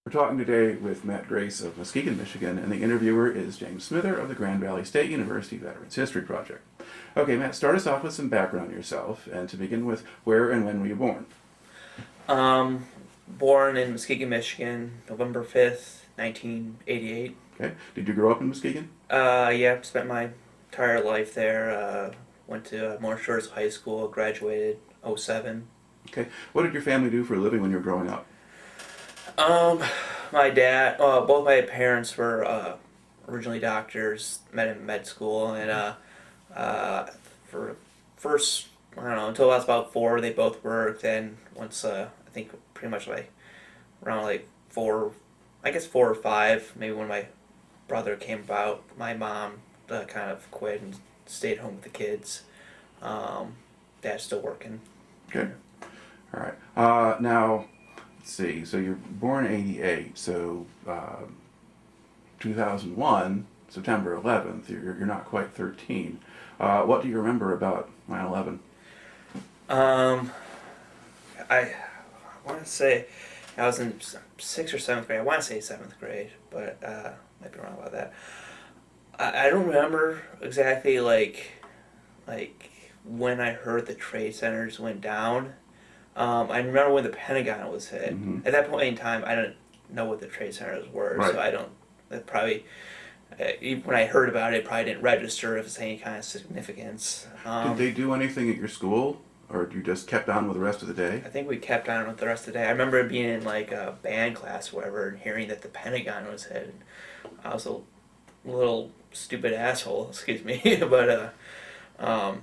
We're talking today with Matt Grace of Muskegon, Michigan, and the interviewer is James Smither of the Grand Valley State University Veterans History Project. Okay, Matt, start us off with some background on yourself, and to begin with, where and when were you born? Born in Muskegon, Michigan, November 5th, 1988. Okay, did you grow up in Muskegon? Yeah, spent my entire life there. Went to Morris Shores High School, graduated '07. Okay, what did your family do for a living when you were growing up? My dad, both my parents were originally doctors, met in med school, and for first, I don't know, until I was about 4, they both worked, and once, I think pretty much around 4, I guess 4 or 5, maybe when my brother came about, my mom kind of quit and stayed home with the kids. Dad's still working. Okay, all right. Now, let's see, so you're born in 88, so 2001, September 11th, you're not quite 13. What do you remember about 9/11? I want to say I was in 6th or 7th grade. I want to say 7th grade, but might be wrong about that. I don't remember exactly like when I heard the trade centers went down. I remember when the Pentagon was hit. Mm-hmm. At that point in time, I didn't know what the trade centers were, Right. so I don't. That probably when I heard about it, it probably didn't register if it's any kind of significance. Did they do anything at your school, or you just kept on with the rest of the day? I think we kept on with the rest of the day. I remember being in a band class or whatever and hearing that the Pentagon was hit. I was a little stupid asshole, excuse me, but I'm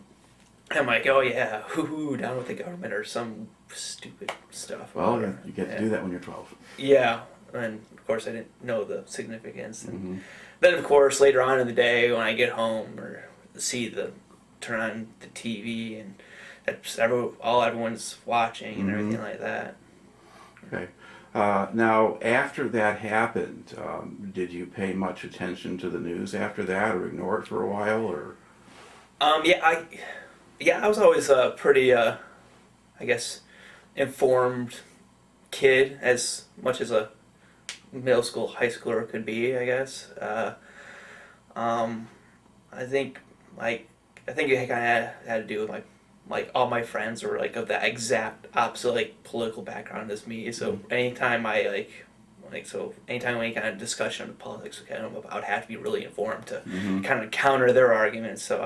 like, oh yeah, hoo down with the government or some stupid stuff. Well, you get to do that when you're 12. Yeah, and of course I didn't know the significance. And Mm-hmm. then of course later on in the day when I get home or turn on the TV and everyone's watching and everything like that. Okay. Now, after that happened, did you pay much attention to the news after that, or ignore it for a while, or? I was always a pretty, I guess, informed kid, as much as a middle school, high schooler could be, I guess. I think, it kind of had to do with all my friends were of that exact opposite political background as me. So anytime anytime any kind of discussion of politics would come up, I would have to be really informed to kind of counter their arguments. So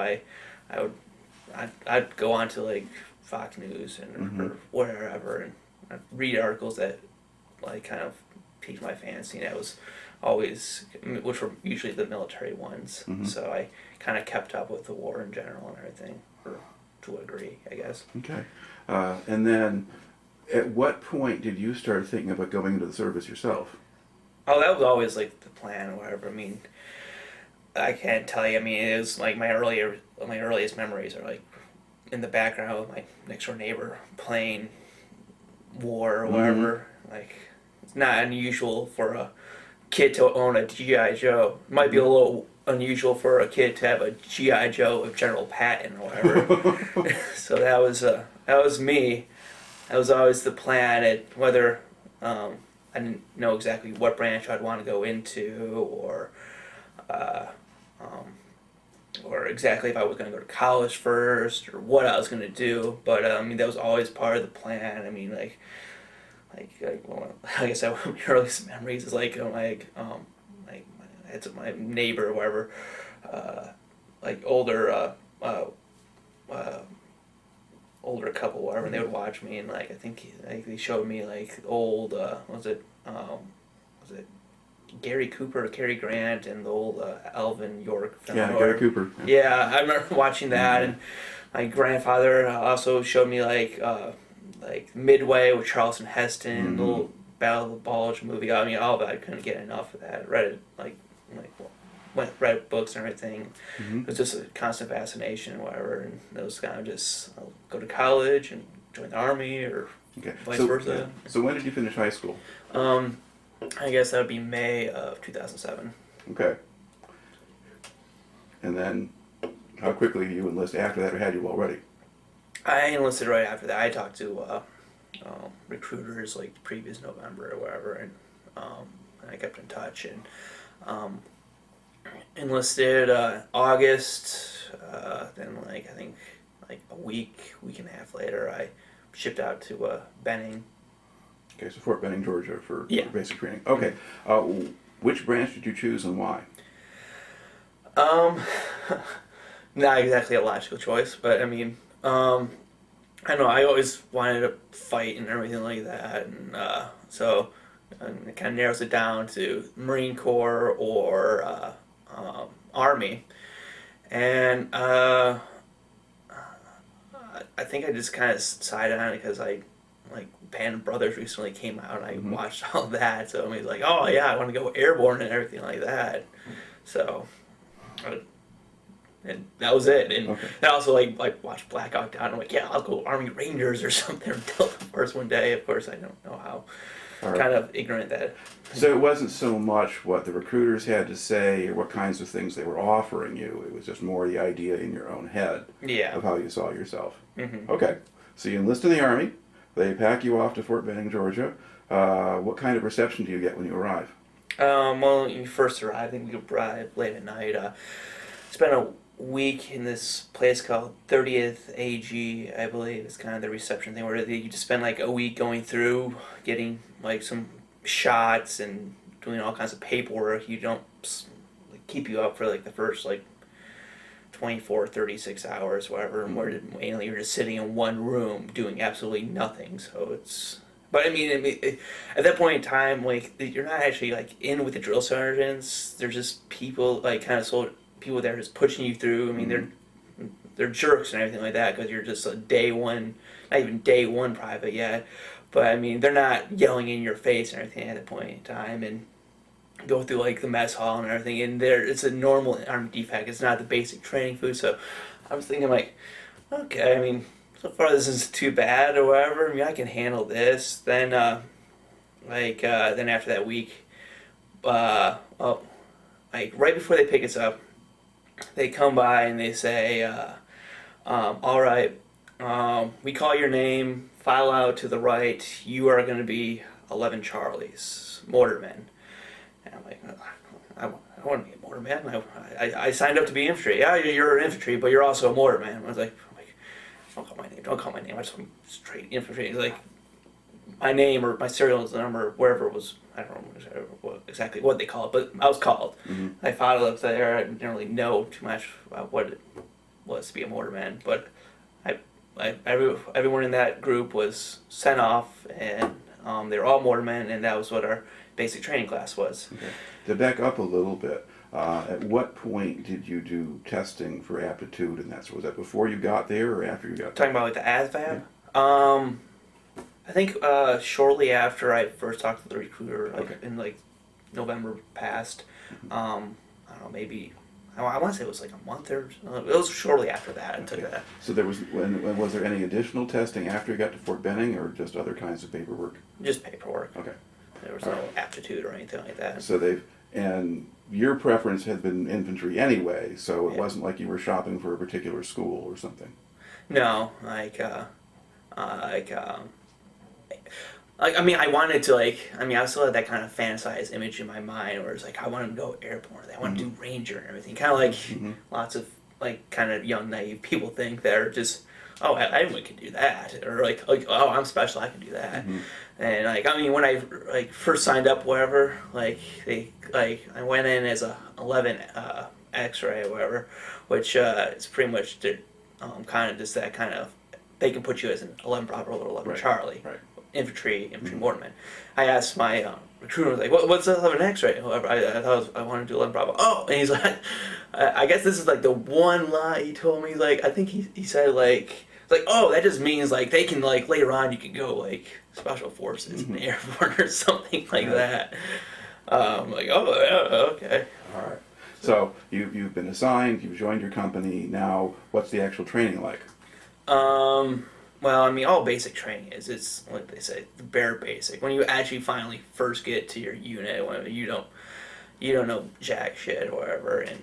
I'd go on to Fox News or wherever and I'd read articles that kind of piqued my fancy. And that was always, which were usually the military ones. Mm-hmm. So I kind of kept up with the war in general and everything, or to a degree, I guess. Okay. And then, at what point did you start thinking about going into the service yourself? Oh, that was always the plan or whatever. I mean, I can't tell you. I mean, it was my earliest memories are in the background with my next door neighbor playing war or whatever. It's not unusual for a kid to own a GI Joe. It might be a little unusual for a kid to have a GI Joe of General Patton or whatever. So that was me. That was always the plan. Whether I didn't know exactly what branch I'd want to go into, or exactly if I was going to go to college first, or what I was going to do. But I mean, that was always part of the plan. I mean, like I said, one of my earliest memories is my neighbor or whatever, older couple or whatever, and they would watch me and I think they showed me old was it Gary Cooper or Cary Grant and the old Alvin York film. Yeah, Gary Cooper. Yeah, I remember watching that, and my grandfather also showed me Midway with Charleston Heston, the little Battle of the Bulge movie. I mean, all of it, I couldn't get enough of that. Read it read books and everything. It was just a constant fascination and whatever, and it was kind of just I'll go to college and join the army or vice versa. Yeah. So when did you finish high school? I guess that would be May of 2007. Okay. And then, how quickly did you enlist after that, or had you already? I enlisted right after that. I talked to recruiters previous November or whatever, and and I kept in touch, and enlisted August. Then I think a week and a half later, I shipped out to Benning. Okay, so Fort Benning, Georgia for basic training. Okay, which branch did you choose and why? Not exactly a logical choice, but I mean, I know I always wanted to fight and everything like that, and so it kind of narrows it down to Marine Corps or Army, and I think I just kind of decided on it because Band of Brothers recently came out, and I watched all that, so I was like, oh yeah, I want to go airborne and everything like that, so. And that was it. And I also watched Black Hawk Down. I'm like, yeah, I'll go Army Rangers or something until the first one day. Of course, I don't know how. Kind of ignorant that. So it wasn't so much what the recruiters had to say or what kinds of things they were offering you. It was just more the idea in your own head of how you saw yourself. Mm-hmm. Okay. So you enlist in the Army. They pack you off to Fort Benning, Georgia. What kind of reception do you get when you arrive? Well, when you first arrive, I think we arrived late at night. Spent a week in this place called 30th AG, I believe. It's kind of the reception thing where you just spend a week going through, getting some shots and doing all kinds of paperwork. You don't keep you up for the first 24, 36 hours, whatever, where mainly you're just sitting in one room doing absolutely nothing. So it's. But I mean, at that point in time, you're not actually in with the drill sergeants. They're just people people there just pushing you through. I mean, they're jerks and everything like that because you're just a day one, not even day one private yet. But I mean, they're not yelling in your face and everything at that point in time, and go through the mess hall and everything. And it's a normal Army defect. It's not the basic training food. So I was thinking okay, I mean. So far, this isn't too bad or whatever. I mean, I can handle this. Then, then after that week, right before they pick us up, they come by and they say, all right, we call your name, file out to the right, you are going to be 11 Charlies, mortarmen. And I'm like, I want to be a mortarman. I signed up to be infantry. Yeah, you're an infantry, but you're also a mortarman. I was like, don't call my name, I just want straight infantry. It's my name or my serial number, wherever it was, I don't know exactly what they call it, but I was called. Mm-hmm. I filed up there. I didn't really know too much about what it was to be a mortarman, but everyone in that group was sent off, and they were all mortarmen, and that was what our basic training class was. Okay. To back up a little bit, at what point did you do testing for aptitude and that? So was that before you got there or after you got there? Talking about the ASVAB? Yeah. I think shortly after I first talked to the recruiter, in November past. I don't know, maybe I want to say it was a month or it was shortly after that I took that. So was there any additional testing after you got to Fort Benning or just other kinds of paperwork? Just paperwork. Okay. There was no aptitude or anything like that. So and your preference had been infantry anyway, so it wasn't like you were shopping for a particular school or something. No, I mean, I wanted to I still had that kind of fantasized image in my mind where it's I want to go airborne, I want to do ranger and everything. Kind of lots of kind of young naive people think they're just, oh, anyone can do that, or oh, I'm special, I can do that. Mm-hmm. And I mean, when I first signed up, whatever, I went in as a 11 X-ray or whatever, which is pretty much kind of just that kind of, they can put you as an 11 Bravo or 11 Charlie. Right. Infantry mortarman. I asked my recruiter, what's the 11 X-ray? I wanted to do 11 Bravo. Oh, and he's like, I guess this is the one lie he told me. I think he said oh, that just means they can later on you can go special forces in the airborne or something that. I'm oh yeah, okay. All right. So you've been assigned, you've joined your company. Now, what's the actual training like? Well, I mean, all basic training it's like they say, the bare basic. When you actually finally first get to your unit, when you don't know jack shit or whatever, and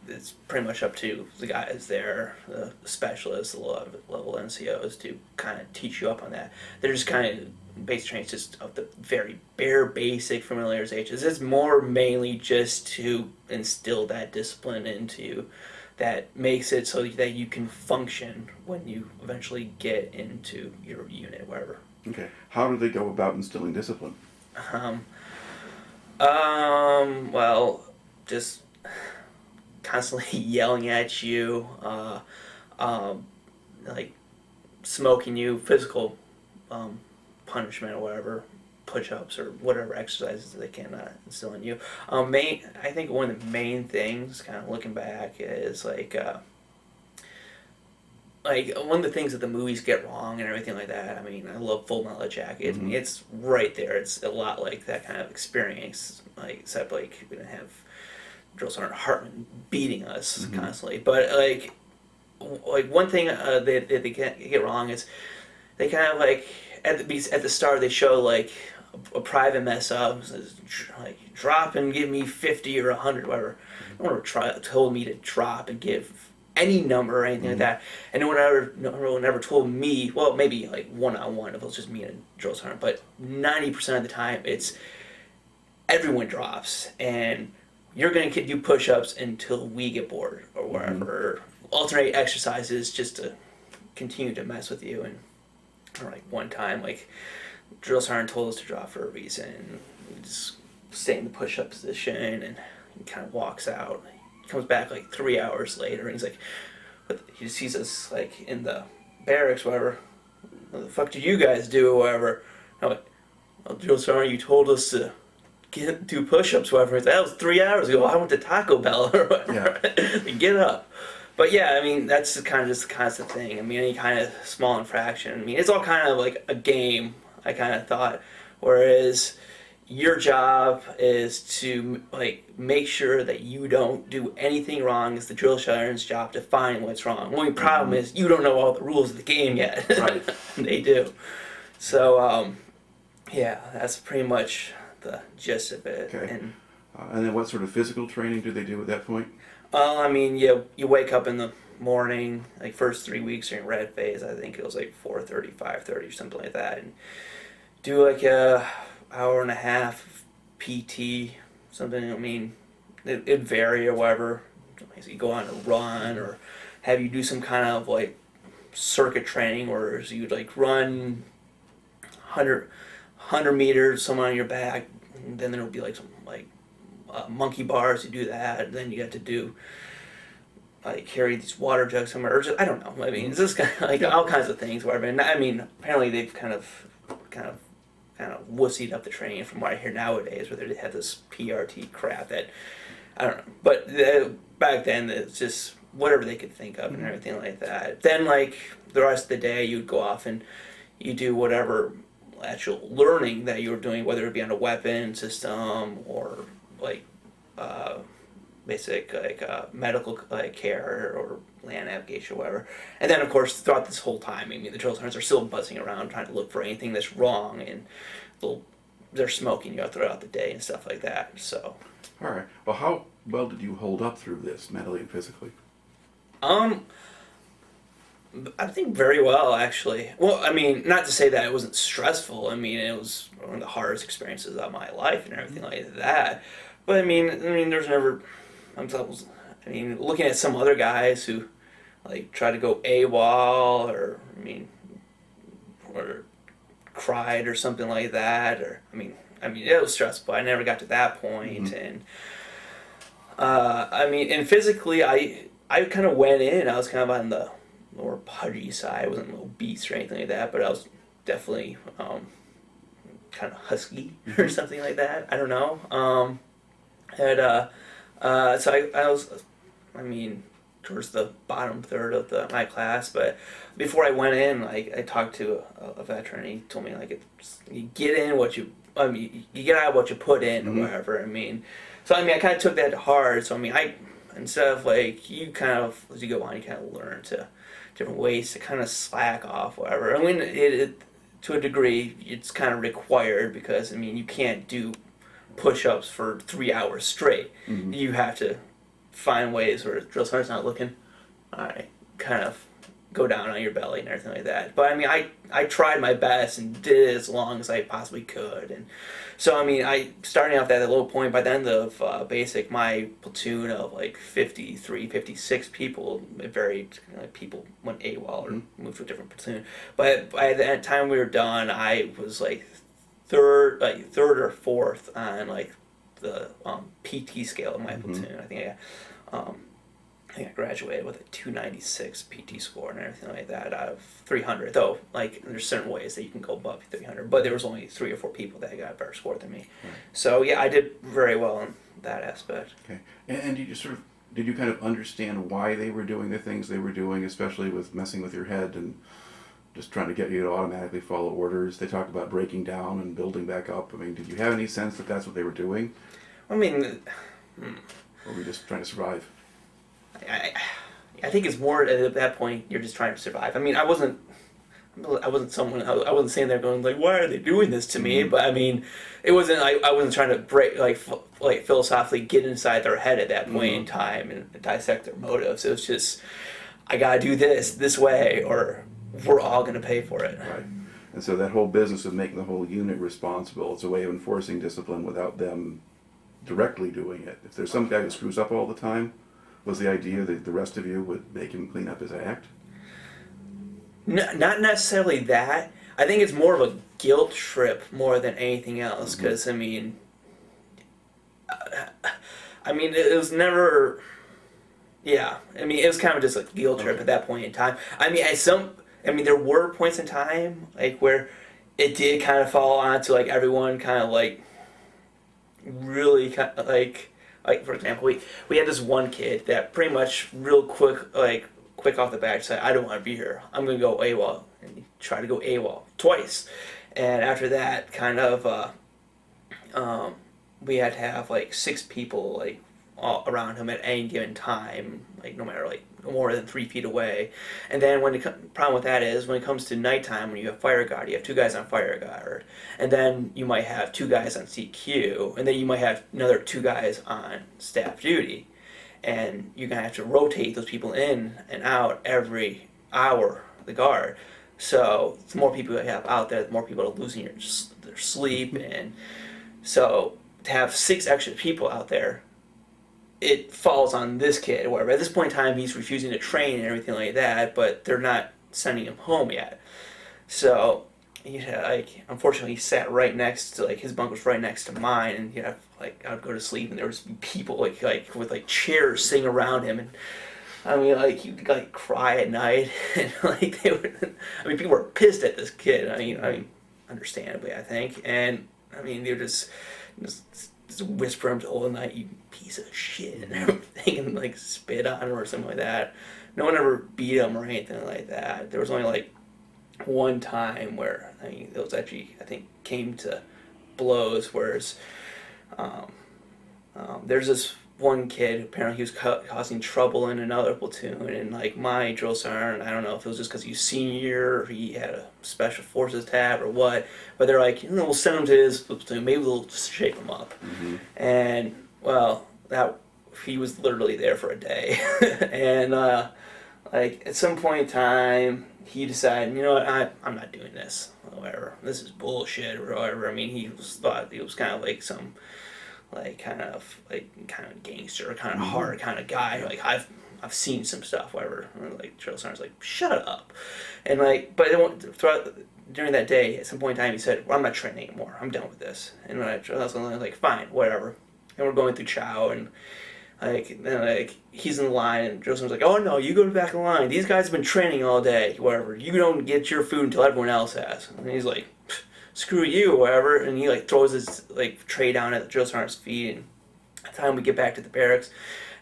it's pretty much up to the guys there, the specialists, the level NCOs, to kind of teach you up on that. They're just kind of basic training is just of the very bare basic familiarization. It's more mainly just to instill that discipline into you that makes it so that you can function when you eventually get into your unit, wherever. Okay. How do they go about instilling discipline? Well, just constantly yelling at you, like smoking you, physical punishment or whatever, push-ups or whatever exercises they can instill in you. I think one of the main things, kind of looking back, is like one of the things that the movies get wrong and everything like that. I mean, I love Full Metal Jacket. I mean, it's right there. It's a lot like that kind of experience, like except like we didn't have Drill Sergeant Hartman beating us constantly. But like one thing that they get wrong is they kind of like at the start they show like a private mess up, says, like drop and give me 50 or 100, whatever. No one told me to drop and give any number or anything like that, and no one ever told me. Well, maybe like one-on-one if it was just me and a drill sergeant, but 90% of the time it's everyone drops, and you're gonna do push-ups until we get bored or wherever. Alternate exercises just to continue to mess with you. And or like one time, like drill sergeant told us to drop for a reason. We just stay in the push-up position, and he kind of walks out. Comes back like 3 hours later, and he's like, he sees us like in the barracks, whatever. What the fuck did you guys do, or whatever? I'm like, well, drill sergeant, you told us to do push-ups, whatever. He's like, that was 3 hours ago. I went to Taco Bell or whatever. Yeah. Get up. But yeah, I mean, that's kind of just the constant thing. I mean, any kind of small infraction. I mean, it's all kind of like a game, I kind of thought. Whereas your job is to like make sure that you don't do anything wrong. It's the drill sergeant's job to find what's wrong. Only problem is you don't know all the rules of the game yet. Right. They do. So yeah, that's pretty much the gist of it. Okay. And then what sort of physical training do they do at that point? I mean, you wake up in the morning, like first 3 weeks during red phase, I think it was like 4:30, 5:30 or something like that, and do like a hour and a half of PT, something. I mean, it'd vary or whatever. You go on a run, or have you do some kind of like circuit training, where you'd like run 100 meters, someone on your back, and then there'll be like some like monkey bars. You do that, and then you get to do like carry these water jugs somewhere, or just, I don't know. I mean, it's just kind of like all kinds of things. Whatever. And I mean, apparently they've kind of wussied up the training from what I hear nowadays, where they have this PRT crap that I don't know. But back then, it's just whatever they could think of and everything like that. Then, like the rest of the day, you'd go off and you do whatever actual learning that you were doing, whether it be on a weapon system or like basic like medical like care or land navigation or whatever. And then of course throughout this whole time, I mean, the drill sergeants are still buzzing around trying to look for anything that's wrong, and they're smoking you throughout the day and stuff like that. So all right, well, how well did you hold up through this mentally and physically? I think very well, actually. Well, I mean, not to say that it wasn't stressful. I mean, it was one of the hardest experiences of my life and everything like that. But I mean, there's never. I mean, looking at some other guys who like try to go AWOL, or or cried or something like that, or I mean, it was stressful. I never got to that point, and and physically, I kind of went in. I was kind of on the more pudgy side. I wasn't obese or anything like that, but I was definitely kind of husky or something like that. I don't know. So I was, towards the bottom third of my class, but before I went in, like I talked to a veteran, and he told me like you get in what you get out what you put in or whatever. So I kind of took that to heart. So instead of like you kind of as you go on, you kind of learn to different ways to kind of slack off, whatever. It to a degree it's kind of required, because you can't do push-ups for 3 hours straight. You have to find ways where drill sergeant's not looking. All right, kind of go down on your belly and everything like that. But I mean, I tried my best and did it as long as I possibly could. And so I mean, I starting off at that low point. By the end of basic, my platoon of like 53, 56 people, it varied. Like people went AWOL or moved to a different platoon. But by the time we were done, I was like third or fourth on like the PT scale of my platoon. I think I graduated with a 296 PT score and everything like that out of 300. Though, like, there's certain ways that you can go above 300, but there was only 3 or 4 people that got a better score than me. Right. So yeah, I did very well in that aspect. Okay, and did you kind of understand why they were doing the things they were doing, especially with messing with your head and just trying to get you to automatically follow orders? They talked about breaking down and building back up. I mean, did you have any sense that that's what they were doing? I mean, or were you just trying to survive? I think it's more at that point you're just trying to survive. I mean, I wasn't someone. I wasn't sitting there going like, "Why are they doing this to me?" But I mean, it wasn't. I wasn't trying to break like philosophically get inside their head at that point in time and dissect their motives. It was just, I gotta do this way, or we're all gonna pay for it. Right. And so that whole business of making the whole unit responsible, it's a way of enforcing discipline without them directly doing it. If there's some guy who screws up all the time, was the idea that the rest of you would make him clean up his act? No, not necessarily that. I think it's more of a guilt trip more than anything else. Because I mean, it was never. Yeah, I mean, it was kind of just a guilt trip at that point in time. I mean, there were points in time like where it did kind of fall onto like everyone kind of like really kind of like for example, we had this one kid that pretty much real quick off the bat said, "I don't want to be here. I'm going to go AWOL." And he tried to go AWOL twice. And after that, kind of, we had to have like 6 people like all around him at any given time, like no matter like more than 3 feet away. And then problem with that is when it comes to nighttime, when you have fire guard, you have 2 guys on fire guard, and then you might have 2 guys on CQ, and then you might have another 2 guys on staff duty, and you're gonna have to rotate those people in and out every hour. The guard. So the more people you have out there, the more people are losing their sleep, and so to have 6 extra people out there, it falls on this kid. Whatever. At this point in time, he's refusing to train and everything like that, but they're not sending him home yet. So, unfortunately, he sat right next to his bunk was right next to mine, and I would go to sleep, and there was people like with chairs sitting around him, and I mean, he'd cry at night, and people were pissed at this kid. I mean, understandably, I think, and I mean, they were just whisper him the whole night, "You piece of shit," and everything, and spit on him or something like that. No one ever beat him or anything like that. There was only one time where it was actually, I think, came to blows. Whereas there's this one kid, apparently he was causing trouble in another platoon, and my drill sergeant, I don't know if it was just because he's senior or he had a special forces tab or what, but they're like, we'll send him to his platoon, maybe we'll just shake him up. And well, he was literally there for a day. And at some point in time he decided, you know what, I'm not doing this, whatever, this is bullshit or whatever. I mean, he thought he was kind of some kind of gangster, kind of hard kind of guy. I've seen some stuff, whatever. Drill sergeant's shut up, and but during that day, at some point in time, he said, "Well, I'm not training anymore. I'm done with this." And I was fine, whatever. And we're going through chow, and then he's in the line, and drill sergeant's "Oh no, you go to the back of the line. These guys have been training all day, whatever. You don't get your food until everyone else has." And he's like, "Screw you," or whatever, and he throws his tray down at the drill sergeant's feet. And by the time we get back to the barracks,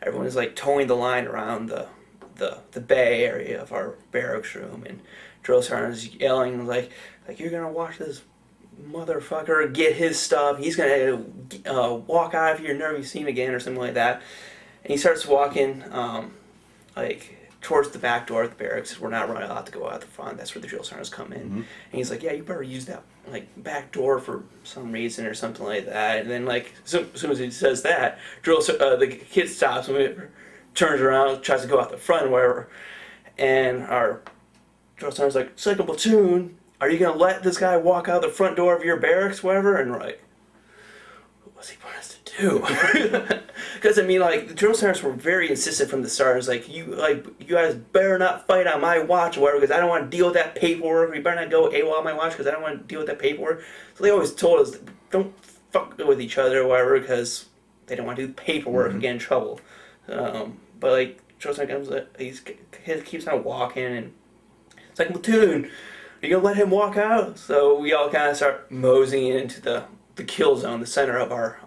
everyone is towing the line around the bay area of our barracks room, and drill sergeant is yelling "You're gonna watch this motherfucker get his stuff. He's gonna walk out of here, never be seen again," or something like that. And he starts walking towards the back door of the barracks. We're not allowed to go out the front. That's where the drill sergeants come in. And he's like, "Yeah, you better use that back door for some reason," or something like that. And then as soon as he says that, the kid stops and turns around, tries to go out the front or whatever. And our drill sergeant's like, second platoon, are you gonna let this guy walk out the front door of your barracks, whatever? And we're like, what's he want us to do? Because I mean, like, the drill sergeants were very insistent from the start. It's like, you guys better not fight on my watch or whatever, because I don't want to deal with that paperwork. You better not go AWOL on my watch, because I don't want to deal with that paperwork. So they always told us, don't fuck with each other or whatever, because they don't want to do the paperwork and get in trouble. But like, drill sergeant comes, he keeps on walking, and it's like, platoon, are you gonna let him walk out? So we all kind of start moseying into the kill zone, the center of our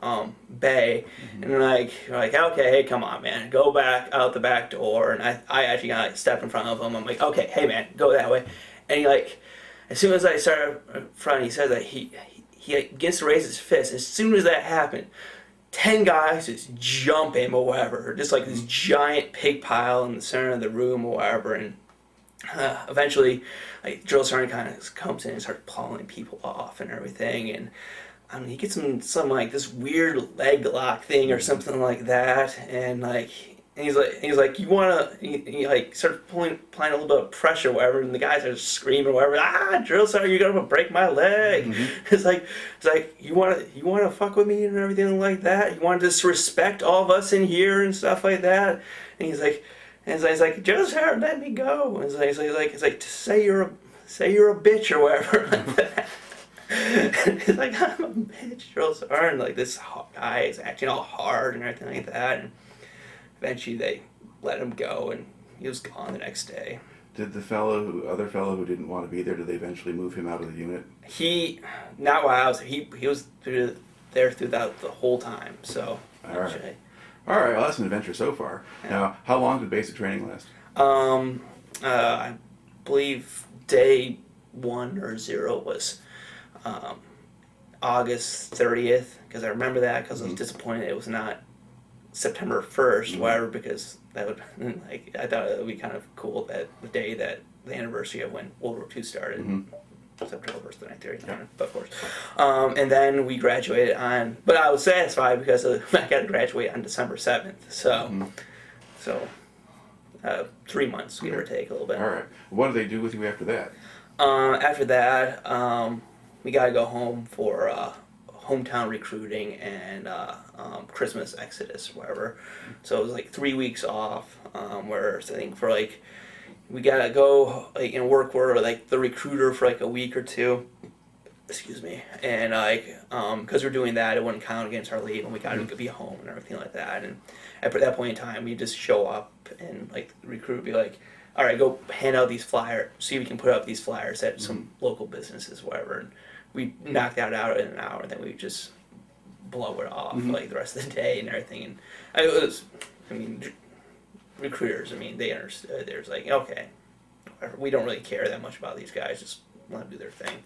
bay, and we're like, okay, come on, man, go back out the back door. And I actually kind of step in front of him. I'm like, okay, hey man, go that way. And he like, as soon as I start in front, he says that he begins to raise his fist. As soon as that happened, 10 guys just jump him or whatever, just like this giant pig pile in the center of the room or whatever. And eventually, like, drill sergeant kind of comes in and starts pulling people off and everything. And I mean, he gets some like this weird leg lock thing or something like that, and like, and he's like, you wanna, he like starts applying a little bit of pressure, or whatever, and the guys are screaming, or whatever. Drill sergeant, you're gonna break my leg. It's like you wanna fuck with me and everything like that. You want to disrespect all of us in here and stuff like that. And he's like, drill sergeant, let me go. And it's like say you're a bitch or whatever like that. It's like, I'm a bitch, drill sergeant. Like, this guy is acting all hard and everything like that. And eventually they let him go, and he was gone the next day. Did the other fellow who didn't want to be there, did they eventually move him out of the unit? Not while I was, he was there throughout the whole time, so. All right, well, that's an adventure so far. Yeah. Now, how long did basic training last? I believe day 1 or 0 was August 30th, because I remember that, because I was disappointed it was not September 1st, whatever, because that would, like, I thought it would be kind of cool that the day that the anniversary of when World War II started, September 1st, the 1939, but of course. And then we graduated on, but I was satisfied because I got to graduate on December 7th, so 3 months, give or take a little bit. All right. What do they do with you after that? After that, we got to go home for hometown recruiting and Christmas exodus, whatever. So it was like 3 weeks off, where I think for like, we got to go like and work for like the recruiter for like a week or two. Excuse me. And like, because we're doing that, it wouldn't count against our leave, and we got to be home and everything like that. And at that point in time, we just show up, and like the recruiter would be like, all right, go hand out these flyers, see if we can put up these flyers at some local businesses, whatever. And we knocked that out in an hour, and then we just blow it off like the rest of the day and everything. And I mean, recruiters, I mean, they understood. There's like, okay, whatever. We don't really care that much about these guys, just want to do their thing.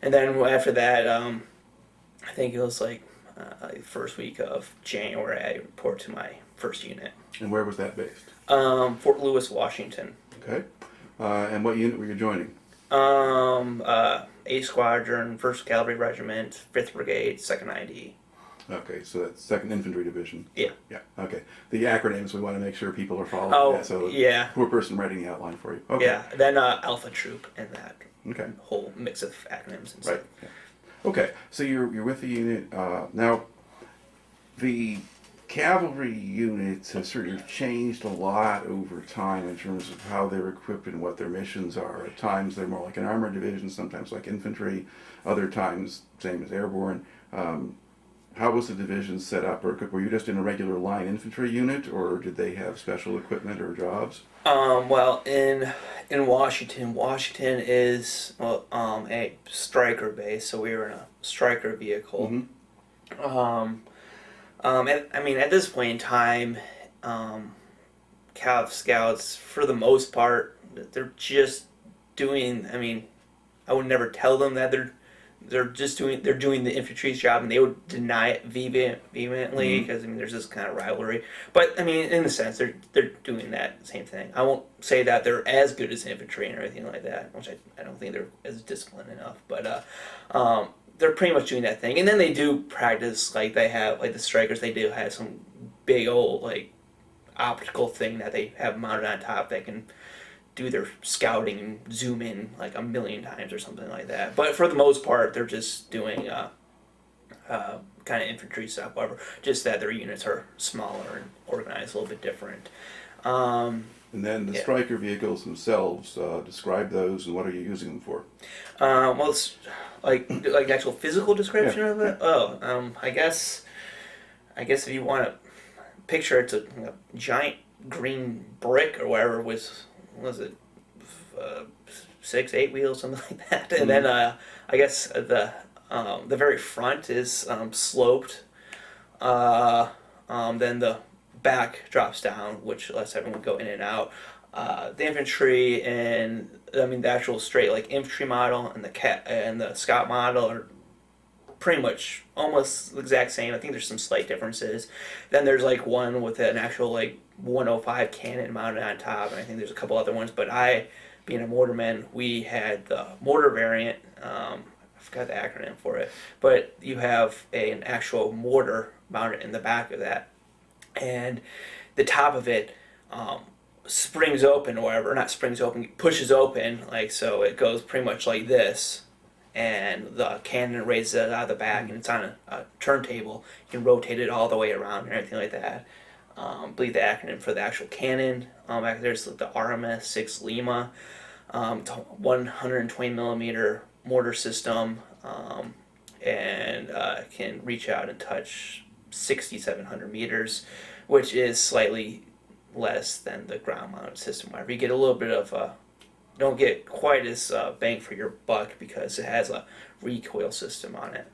And then after that, I think it was like first week of January, I report to my first unit. And where was that based? Fort Lewis, Washington. Okay. And what unit were you joining? A Squadron, 1st Cavalry Regiment, 5th Brigade, 2nd ID. Okay, so that's 2nd Infantry Division. Yeah. Yeah, okay. The acronyms, we want to make sure people are following. Oh, that, so yeah. Poor person writing the outline for you. Okay. Yeah, then Alpha Troop and that whole mix of acronyms and stuff. Right. Yeah. Okay, so you're with the unit. Now, the cavalry units have sort of changed a lot over time in terms of how they're equipped and what their missions are. At times they're more like an armored division, sometimes like infantry, other times same as airborne. How was the division set up? Or were you just in a regular line infantry unit, or did they have special equipment or jobs? Well, in Washington is a striker base, so we were in a striker vehicle. And, I mean, at this point in time, Cav Scouts, for the most part, they're just doing, I mean, I would never tell them that they're doing the infantry's job, and they would deny it vehemently, because I mean, there's this kind of rivalry. But I mean, in a sense, they're doing that same thing. I won't say that they're as good as infantry and everything like that, which I don't think they're as disciplined enough. But they're pretty much doing that thing, and then they do practice. Like, they have, like, the strikers, they do have some big old like optical thing that they have mounted on top that can do their scouting and zoom in like a million times or something like that. But for the most part, they're just doing kind of infantry stuff, whatever. Just that their units are smaller and organized a little bit different. And then the Stryker vehicles themselves, describe those and what are you using them for? Well, it's like the actual physical description of it. Oh, I guess if you want to picture it, it's a giant green brick or whatever with, what was it, 6-8 wheels, something like that. And then I guess the very front is sloped. Then the back drops down, which lets everyone go in and out. The infantry and the actual straight like infantry model and the scout model are pretty much almost the exact same. I think there's some slight differences. Then there's like one with an actual like 105 cannon mounted on top, and I think there's a couple other ones. But being a mortarman, we had the mortar variant. I forgot the acronym for it, but you have an actual mortar mounted in the back of that, and the top of it springs open or whatever, not springs open, pushes open, like so it goes pretty much like this, and the cannon raises it out of the back, and it's on a turntable. You can rotate it all the way around and everything like that. I believe the acronym for the actual cannon back there's the RMS 6 Lima. It's a 120 millimeter mortar system, and can reach out and touch 6,700 meters, which is slightly less than the ground mounted system. Wherever you get a little bit of don't get quite as bang for your buck because it has a recoil system on it.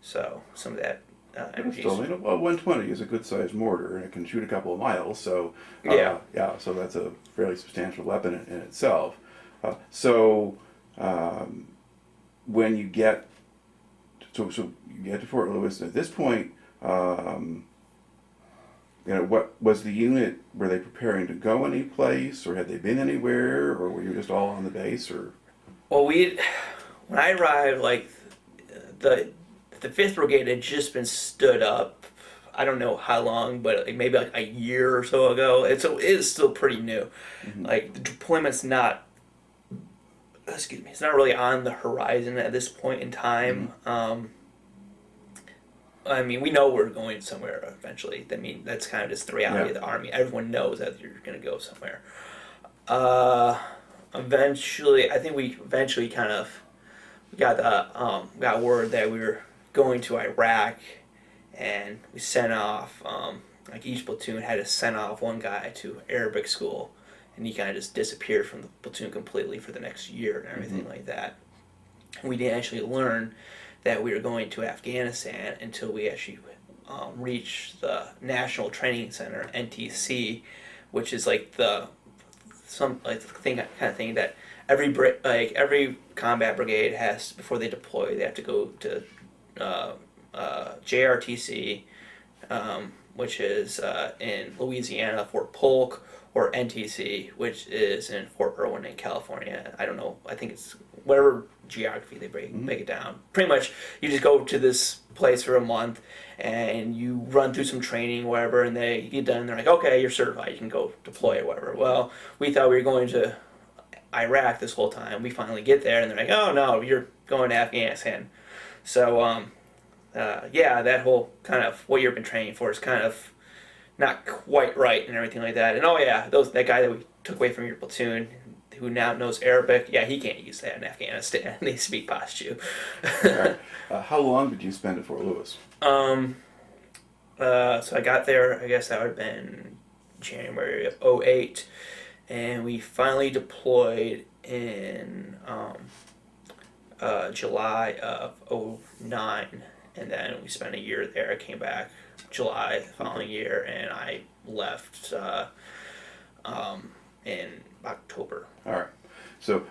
So some of that energy. Still, 120 is a good sized mortar and it can shoot a couple of miles. So so that's a fairly substantial weapon in itself. When you get so you get to Fort Lewis at this point, what was the unit? Were they preparing to go any place, or had they been anywhere, or were you just all on the base? Or well, when I arrived, like the 5th Brigade had just been stood up. I don't know how long, but like maybe like a year or so ago. It is still pretty new. Mm-hmm. Like the deployment's not. It's not really on the horizon at this point in time. Mm-hmm. We know we're going somewhere eventually. That's kind of just the reality of the Army. Everyone knows that you're going to go somewhere. Eventually, I think we kind of got word that we were going to Iraq, and we sent off, like each platoon had to send off one guy to Arabic school, and he kind of just disappeared from the platoon completely for the next year and everything like that. And we didn't actually learn that we were going to Afghanistan until we actually reached the National Training Center, NTC, which is like the thing that every combat brigade has before they deploy. They have to go to JRTC, which is in Louisiana, Fort Polk, or NTC, which is in Fort Irwin in California. I don't know. I think it's whatever geography they break it down. Pretty much, you just go to this place for a month, and you run through some training, whatever, and you get done, and they're like, okay, you're certified, you can go deploy or whatever. Well, we thought we were going to Iraq this whole time. We finally get there, and they're like, oh, no, you're going to Afghanistan. So, that whole kind of what you've been training for is kind of not quite right and everything like that. And that guy that we took away from your platoon, who now knows Arabic, he can't use that in Afghanistan. They speak Pashto. Right. How long did you spend at Fort Lewis? So I got there, I guess that would have been January of 2008, and we finally deployed in July of 2009, and then we spent a year there. I came back July the following year, and I left in October. All right. So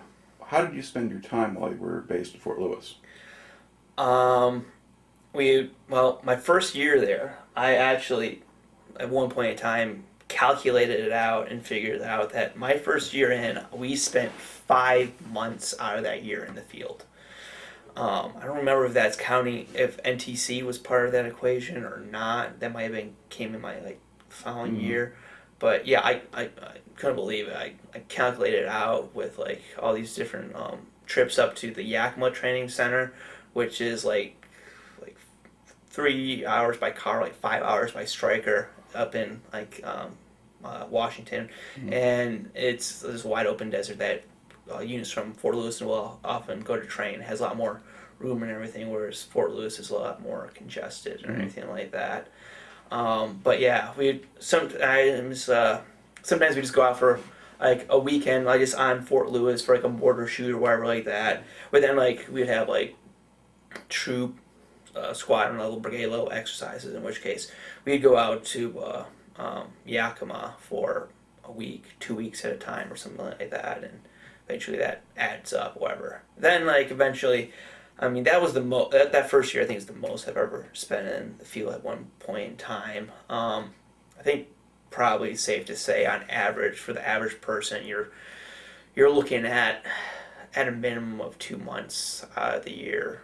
how did you spend your time while you were based at Fort Lewis? My first year there, I actually, at one point in time, calculated it out and figured out that my first year in, we spent 5 months out of that year in the field. I don't remember if that's counting if NTC was part of that equation or not. That might have came in my following year. But yeah, I couldn't believe it. I calculated it out with like all these different trips up to the Yakima Training Center, which is like 3 hours by car, like 5 hours by Stryker up in Washington, and it's this wide open desert that units from Fort Lewis will often go to train. It has a lot more room and everything, whereas Fort Lewis is a lot more congested or anything like that. But yeah, sometimes we just go out for like a weekend, like just on Fort Lewis for like a mortar shoot or whatever like that. But then like we'd have like troop, squadron level, brigade level exercises. In which case we'd go out to Yakima for a week, 2 weeks at a time, or something like that, and eventually that adds up, whatever. Then like eventually. I mean, that was that first year, I think, is the most I've ever spent in the field at one point in time. I think probably safe to say, on average, for the average person, you're looking at a minimum of 2 months out of the year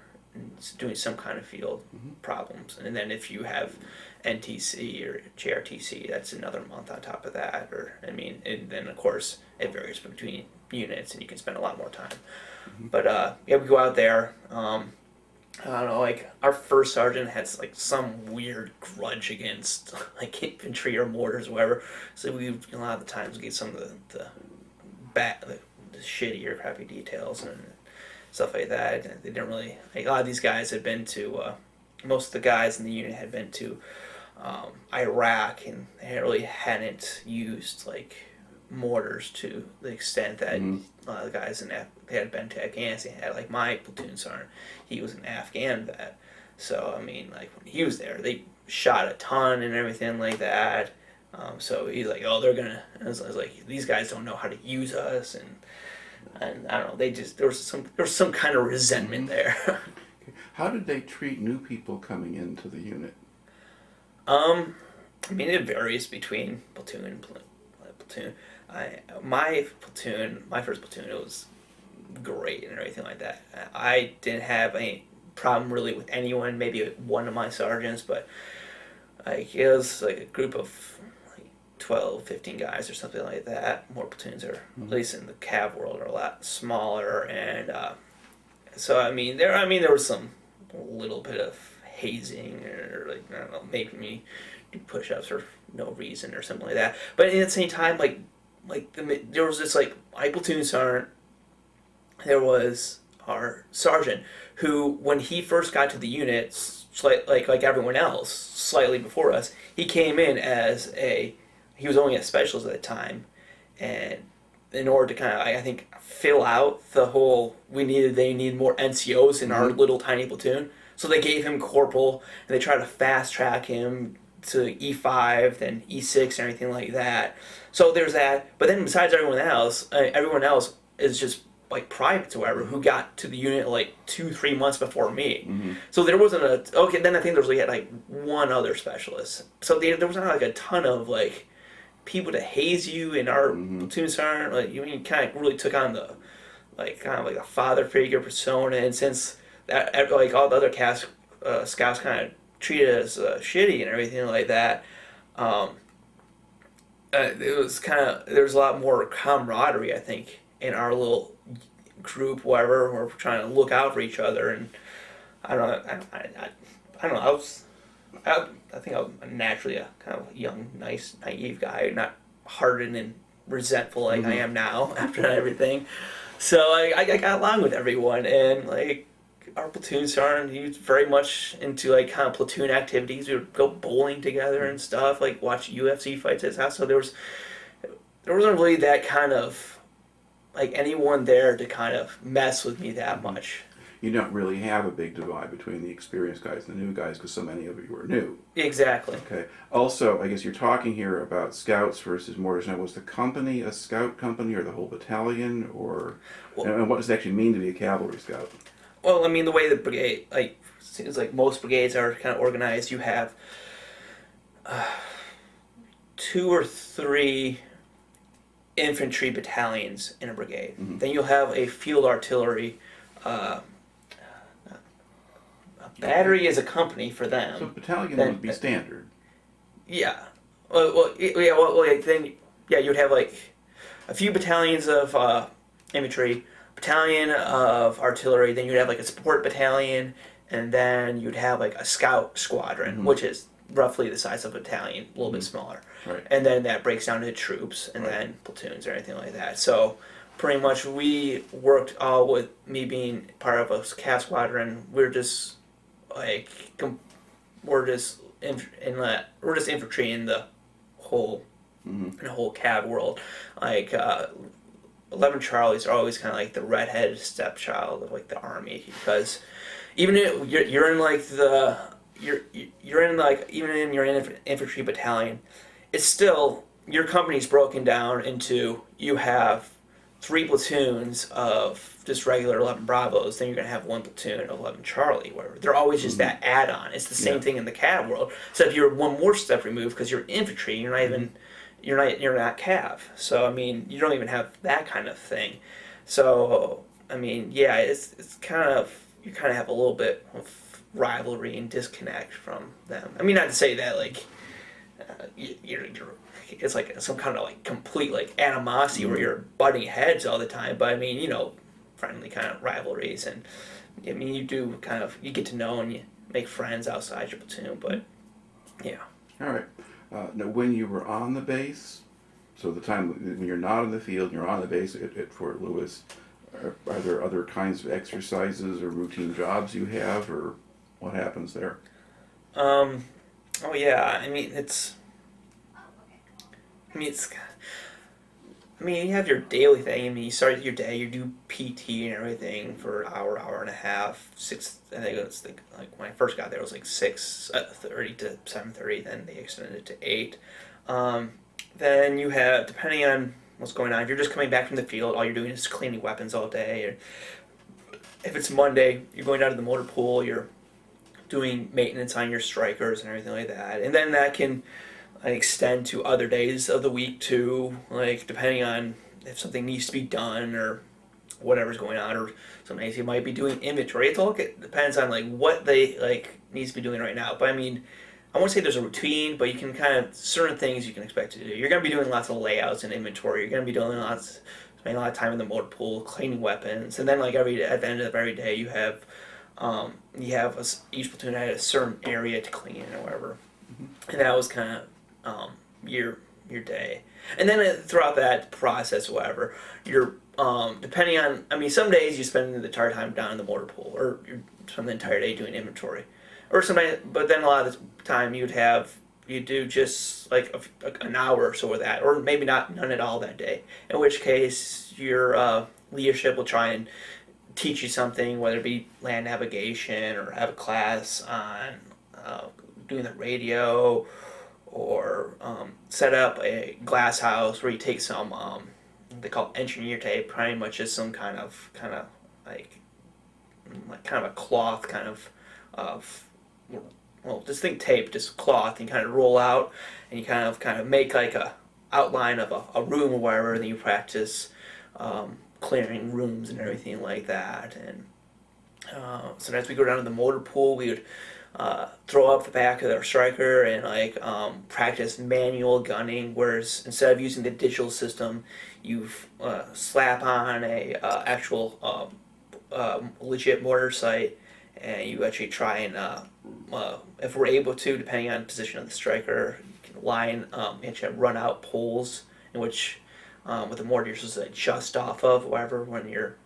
doing some kind of field problems. And then if you have NTC or JRTC, that's another month on top of that. And then, of course, it varies between units, and you can spend a lot more time. But yeah, we go out there. I don't know, like our first sergeant had like some weird grudge against like infantry or mortars or whatever. So we a lot of the times get some of the shitty or crappy details and stuff like that. And they didn't really like a lot of these guys had been to most of the guys in the unit had been to Iraq, and they really hadn't used like mortars to the extent that a lot of the guys they had been to Afghanistan had. Like my platoon sergeant, he was an Afghan vet, so I mean, like when he was there, they shot a ton and everything like that. So he's like, oh, they're gonna. I was like, these guys don't know how to use us, and I don't know. They just there was some kind of resentment there. How did they treat new people coming into the unit? I mean, it varies between platoon and platoon. My first platoon, it was great and everything like that. I didn't have any problem really with anyone, maybe one of my sergeants, but like it was like a group of like 12, 15 guys or something like that. More platoons are, at least in the Cav world, are a lot smaller, and so I mean there was some little bit of hazing, or like I don't know, making me do push-ups for no reason or something like that. But at the same time, there was this like my platoon sergeant. There was our sergeant who, when he first got to the unit, like everyone else, slightly before us, he came in he was only a specialist at the time, and in order to kind of I think fill out the whole they need more NCOs in our little tiny platoon. So they gave him corporal, and they tried to fast track him to E5, then E6, and everything like that. So there's that. But then besides everyone else is just like privates or whatever who got to the unit like 2-3 months before me. So there wasn't then I think there was like one other specialist. So there was not like a ton of like people to haze you in our platoon sergeant. Like you kind of really took on the kind of like a father figure persona, and since that like all the other scouts kind of treated us shitty and everything like that. It was there was a lot more camaraderie, I think, in our little group, whatever. We're trying to look out for each other, and I don't know. I think I'm naturally a kind of young, nice, naive guy, not hardened and resentful like I am now after everything. So I got along with everyone, and like. Our platoon sergeant, he was very much into like kind of platoon activities. We would go bowling together and stuff, like watch UFC fights at his house. So there wasn't really that kind of like anyone there to kind of mess with me that much. You don't really have a big divide between the experienced guys and the new guys because so many of you are new. Exactly. Okay. Also, I guess you're talking here about scouts versus mortars. Now, was the company a scout company or the whole battalion, or and what does it actually mean to be a cavalry scout? Well, I mean, the way the brigade, like, seems like most brigades are kind of organized, you have 2 or 3 infantry battalions in a brigade. Then you'll have a field artillery. A battery is a company for them. So battalion would be standard. Yeah. Then you'd have like a few battalions of infantry, battalion of artillery. Then you'd have like a support battalion, and then you'd have like a scout squadron, Mm-hmm. which is roughly the size of a battalion, a little bit smaller. Right. And then that breaks down into troops and then platoons or anything like that. So pretty much we worked all with me being part of a CAV squadron. We're just like we're just we're just infantry in the whole CAV world. Like 11 Charlies are always kind of like the redheaded stepchild of like the army, because even if you're in like the you're in like even in your infantry battalion, it's still your company's broken down into, you have 3 platoons of just regular 11 Bravos, then you're going to have 1 platoon of 11 Charlie, whatever. They're always just that add-on. It's the same thing in the CAV world, except you're one more step removed because you're infantry. You're not even you're not CAV. So I mean, you don't even have that kind of thing. So I mean, yeah, it's kind of, you kind of have a little bit of rivalry and disconnect from them. I mean, not to say that like you're it's like some kind of like complete like animosity where you're butting heads all the time, but I mean, friendly kind of rivalries, and I mean, you do kind of, you get to know and you make friends outside your platoon, but yeah. All right. Now, when you were on the base, so the time when you're not in the field, you're on the base at Fort Lewis, are there other kinds of exercises or routine jobs you have, or what happens there? Oh yeah, you have your daily thing. I mean, you start your day, you do PT and everything for an hour, hour and a half, 6. I think it was like when I first got there, it was like 6:30 to 7:30. Then they extended it to 8. Then you have, depending on what's going on, if you're just coming back from the field, all you're doing is cleaning weapons all day. Or if it's Monday, you're going down to the motor pool, you're doing maintenance on your strikers and everything like that. And then that can extend to other days of the week too, like depending on if something needs to be done or whatever's going on, or some days you might be doing inventory. It depends on like what they like needs to be doing right now. But I mean, I won't say there's a routine, but you can kind of, certain things you can expect to do. You're going to be doing lots of layouts and inventory. You're going to be doing spending a lot of time in the motor pool, cleaning weapons, and then like at the end of every day you have each platoon had a certain area to clean or whatever, and that was kind of your day. And then throughout that process, whatever, you're depending on, I mean, some days you spend the entire time down in the motor pool, or you spend the entire day doing inventory, or sometimes. But then a lot of the time you do just like an hour or so of that, or maybe none at all that day. In which case your leadership will try and teach you something, whether it be land navigation or have a class on doing the radio, or set up a glass house where you take some they call engineer tape, pretty much just some kind of like kind of a cloth just think tape, just cloth, and kind of roll out, and you kind of make like a outline of a room or whatever, and then you practice clearing rooms and everything like that. And sometimes we go down to the motor pool, we would throw up the back of our striker and practice manual gunning, whereas instead of using the digital system, you slap on a actual legit mortar sight, and you actually try and if we're able to, depending on position of the striker, you can line actually run out poles in which with the mortar you're supposed to adjust off of whatever when you're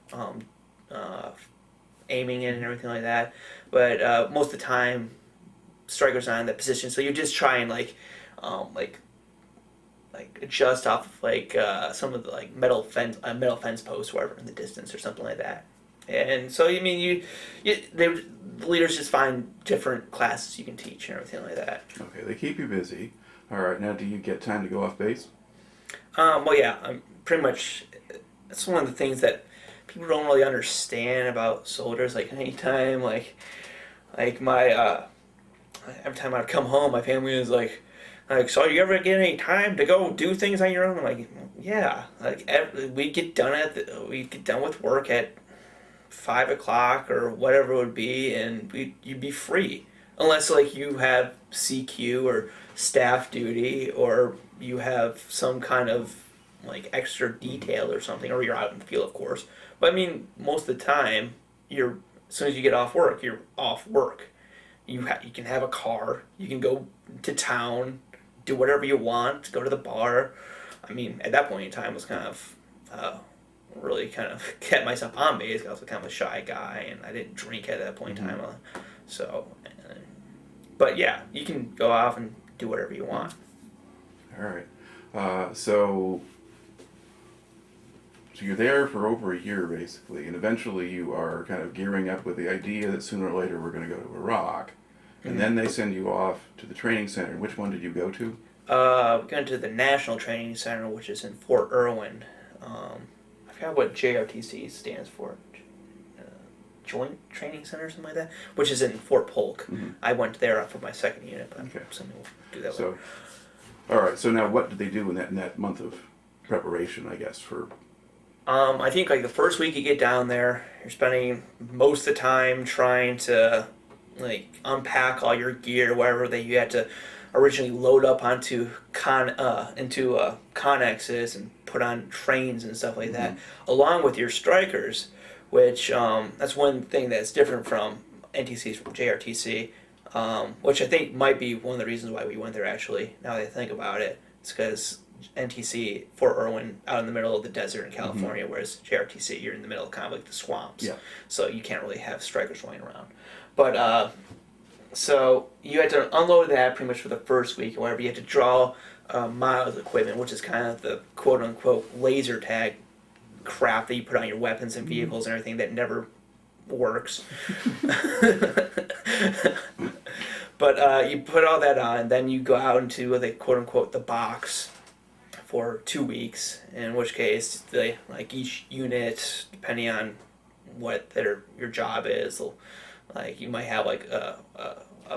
aiming in and everything like that. But most of the time, strikers not in that position, so you just try and adjust off of some of the metal fence posts, wherever in the distance or something like that. And so the leaders just find different classes you can teach and everything like that. Okay, they keep you busy. All right, now do you get time to go off base? Well, yeah, pretty much. That's one of the things that people don't really understand about soldiers. Like anytime, like my every time I'd come home, my family was like, so you ever get any time to go do things on your own? I'm like, yeah. We get done with work at 5 o'clock or whatever it would be, and you'd be free. unless like you have CQ or staff duty, or you have some kind of like extra detail or something, or you're out in the field, of course. But I mean, most of the time, you're as soon as you get off work, you're off work. You can have a car, you can go to town, do whatever you want, go to the bar. I mean, at that point in time, I was kind of really kind of kept myself on base. I was kind of a shy guy, and I didn't drink at that point in time. So, but yeah, you can go off and do whatever you want. All right. So you're there for over a year, basically, and eventually you are kind of gearing up with the idea that sooner or later we're going to go to Iraq. And then they send you off to the training center. Which one did you go to? We went to the National Training Center, which is in Fort Irwin. I forgot what JRTC stands for. Joint Training Center or something like that, which is in Fort Polk. I went there for my second unit, but something we'll do that later. All right. So now, what did they do in that month of preparation? I guess for. I think like the first week you get down there, you're spending most of the time trying to like unpack all your gear, whatever that you had to originally load up onto connexes and put on trains and stuff like that, along with your strikers. Which that's one thing that's different from NTC's from JRTC, which I think might be one of the reasons why we went there. Actually, now that I think about it, it's because NTC Fort Irwin out in the middle of the desert in California, whereas JRTC you're in the middle of kind of like the swamps. Yeah. So you can't really have strikers running around. But so you had to unload that pretty much for the first week or whatever. You had to draw miles of equipment, which is kind of the quote unquote laser tag crap that you put on your weapons and vehicles and everything that never works. But you put all that on, and then you go out into the quote unquote the box for 2 weeks, in which case they like each unit, depending on what your job is, like you might have like a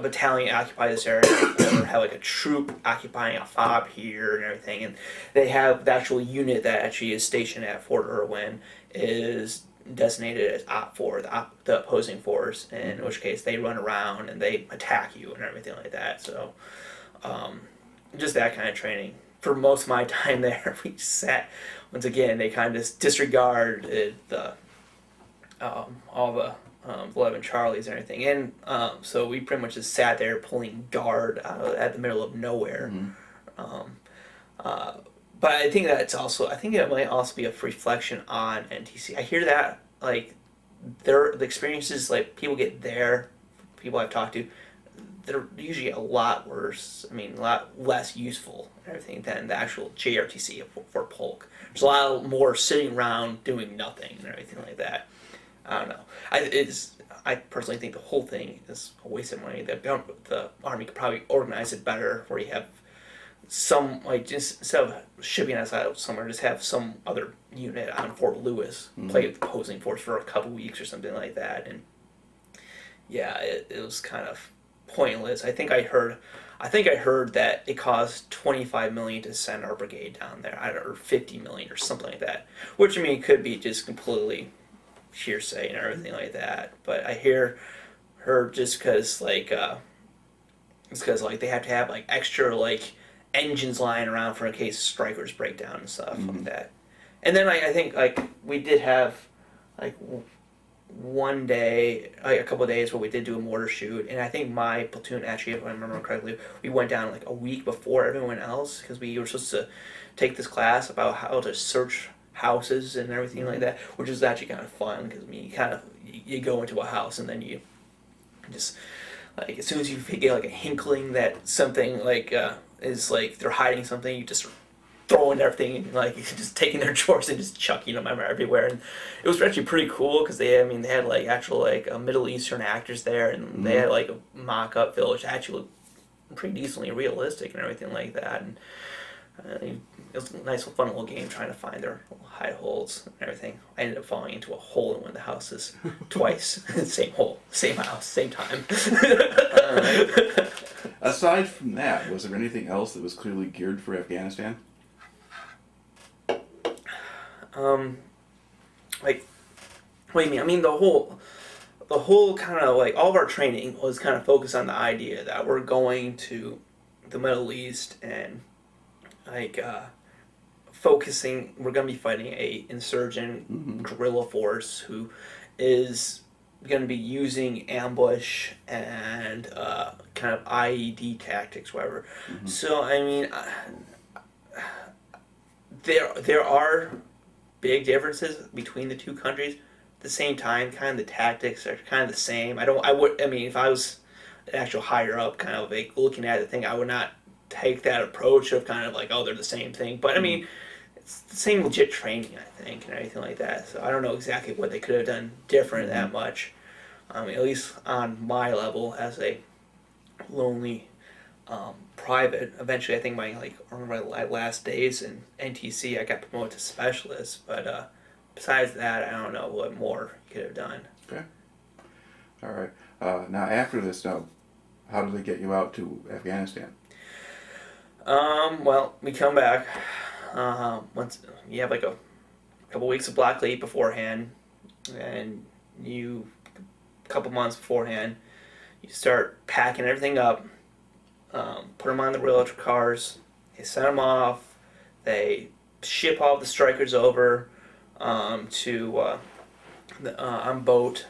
battalion occupy this area, or have like a troop occupying a FOB here and everything, and they have the actual unit that actually is stationed at Fort Irwin is designated as OP4, the opposing force, in which case they run around and they attack you and everything like that. So just that kind of training. For most of my time there, we sat, once again, they kind of disregarded all the 11 Charlies and everything, and so we pretty much just sat there pulling guard at the middle of nowhere. But I think it might also be a reflection on NTC. I hear that like the experiences like people get there, people I've talked to, they're usually a lot worse. I mean, a lot less useful and everything than the actual JRTC for Polk. There's a lot more sitting around doing nothing and everything like that. I don't know. I personally think the whole thing is a waste of money. The Army could probably organize it better, where you have some, like, just instead of shipping us out somewhere, just have some other unit on Fort Lewis play with the opposing force for a couple weeks or something like that. And yeah, it was kind of pointless. I think I heard that it cost $25 million to send our brigade down there, or $50 million or something like that. Which, I mean, could be just completely hearsay and everything like that. But I heard just because like it's because like they have to have like extra like engines lying around for in case strikers break down and stuff like that. And then I think like we did have like one day, like a couple of days where we did do a mortar shoot, and I think my platoon actually, if I remember correctly, we went down like a week before everyone else because we were supposed to take this class about how to search houses and everything like that, which is actually kind of fun because I mean you go into a house and then you just like as soon as you get like a hinkling that something like is like they're hiding something, you just throwing everything and like just taking their drawers and just chucking them everywhere. And it was actually pretty cool because they had like actual like Middle Eastern actors there, and they had like a mock-up village that actually looked pretty decently realistic and everything like that. And it was a nice fun little game trying to find their little hide holes and everything. I ended up falling into a hole in one of the houses twice. Same hole, same house, same time. Alright. Aside from that, was there anything else that was clearly geared for Afghanistan? Like, what do you mean? I mean, the whole the whole kind of like all of our training was kind of focused on the idea that we're going to the Middle East and like we're going to be fighting a insurgent guerrilla force who is going to be using ambush and kind of IED tactics, whatever. So I mean, there are big differences between the two countries. At the same time, kind of the tactics are kind of the same. I mean, if I was an actual higher up, kind of like looking at the thing, I would not take that approach of kind of like, oh, they're the same thing. But I mean, it's the same legit training, I think, and everything like that. So I don't know exactly what they could have done different that much. At least on my level as a lonely private. Eventually, I think on my last days in NTC, I got promoted to specialist. But besides that, I don't know what more you could have done. Okay. All right. Now, after this, how did they get you out to Afghanistan? Well, we come back. Once you have like a couple weeks of block leave beforehand, and a couple months beforehand, you start packing everything up, put them on the rail cars, they send them off, they ship all the strikers over to on boat.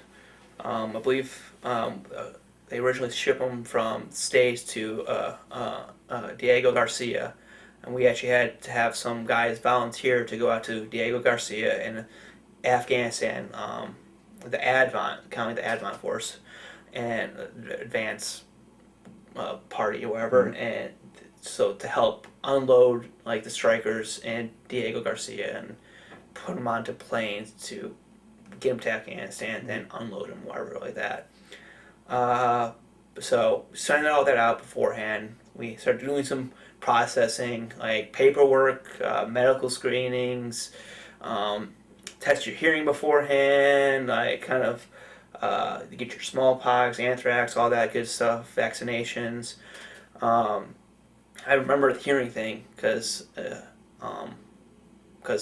I believe they originally shipped them from States to Diego Garcia, and we actually had to have some guys volunteer to go out to Diego Garcia in Afghanistan, the Advent force, and advance party or whatever, and so to help unload like the strikers and Diego Garcia and put them onto planes to get them to Afghanistan, then unload them, whatever like that. So sending all that out beforehand, we started doing some processing, like paperwork, medical screenings, test your hearing beforehand, like kind of get your smallpox, anthrax, all that good stuff, vaccinations. I remember the hearing thing because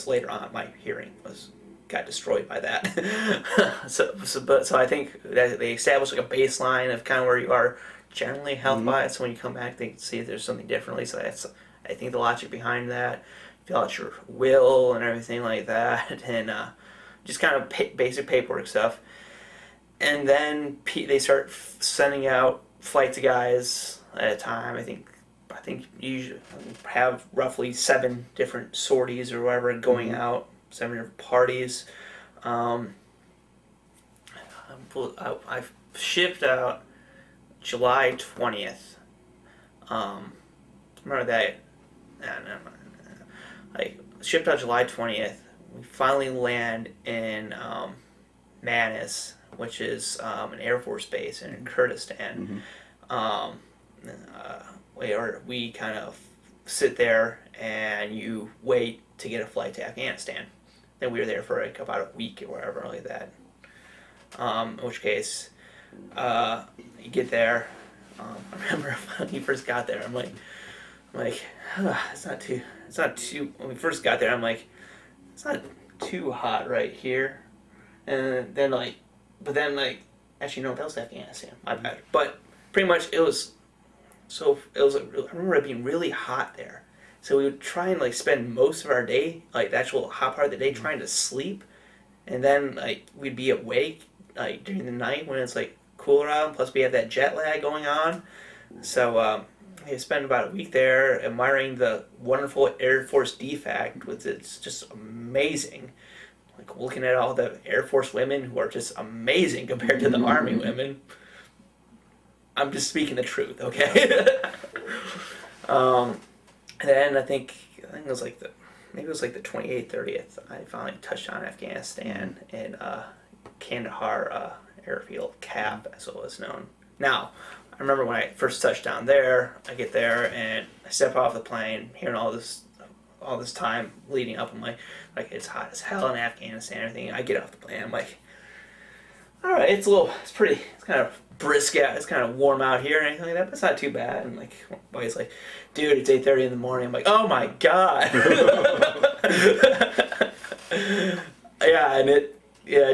later on my hearing got destroyed by that. So I think that they established like a baseline of kind of where you are generally health-wise. So when you come back, they can see if there's something differently. So that's, I think, the logic behind that. Fill out your will and everything like that, and just kind of basic paperwork stuff. And then they start sending out flights of guys at a time. I think you usually have roughly 7 different sorties or whatever going out, 7 different parties. I've shipped out July 20th. Remember that? I shipped out July 20th. We finally land in Manis, which is an Air Force base in Kurdistan. Where we kind of sit there and you wait to get a flight to Afghanistan. Then we were there for like about a week or whatever like that. In which case, you get there. I remember when we first got there, I'm like, it's not too. When we first got there, I'm like, it's not too hot right here. And then actually no, that was Afghanistan. My bad. But pretty much it was. So I remember it being really hot there. So we would try and like spend most of our day, like the actual hot part of the day, trying to sleep, and then like we'd be awake like during the night when it's like cooler out. Plus we have that jet lag going on. So I spent about a week there admiring the wonderful Air Force defect, which it's just amazing. Like looking at all the Air Force women who are just amazing compared to the Army women. I'm just speaking the truth, okay? And then I think it was like the 28th, 30th. I finally touched on Afghanistan in Kandahar airfield, CAP, as it was known. Now, I remember when I first touched down there. I get there and I step off the plane, hearing all this time leading up. I'm like it's hot as hell in Afghanistan and everything. I get off the plane. I'm like, all right, it's kind of brisk out. It's kind of warm out here and anything like that, but it's not too bad. And like, my buddy's like, dude, it's 8:30 in the morning. I'm like, oh my god. Yeah, and it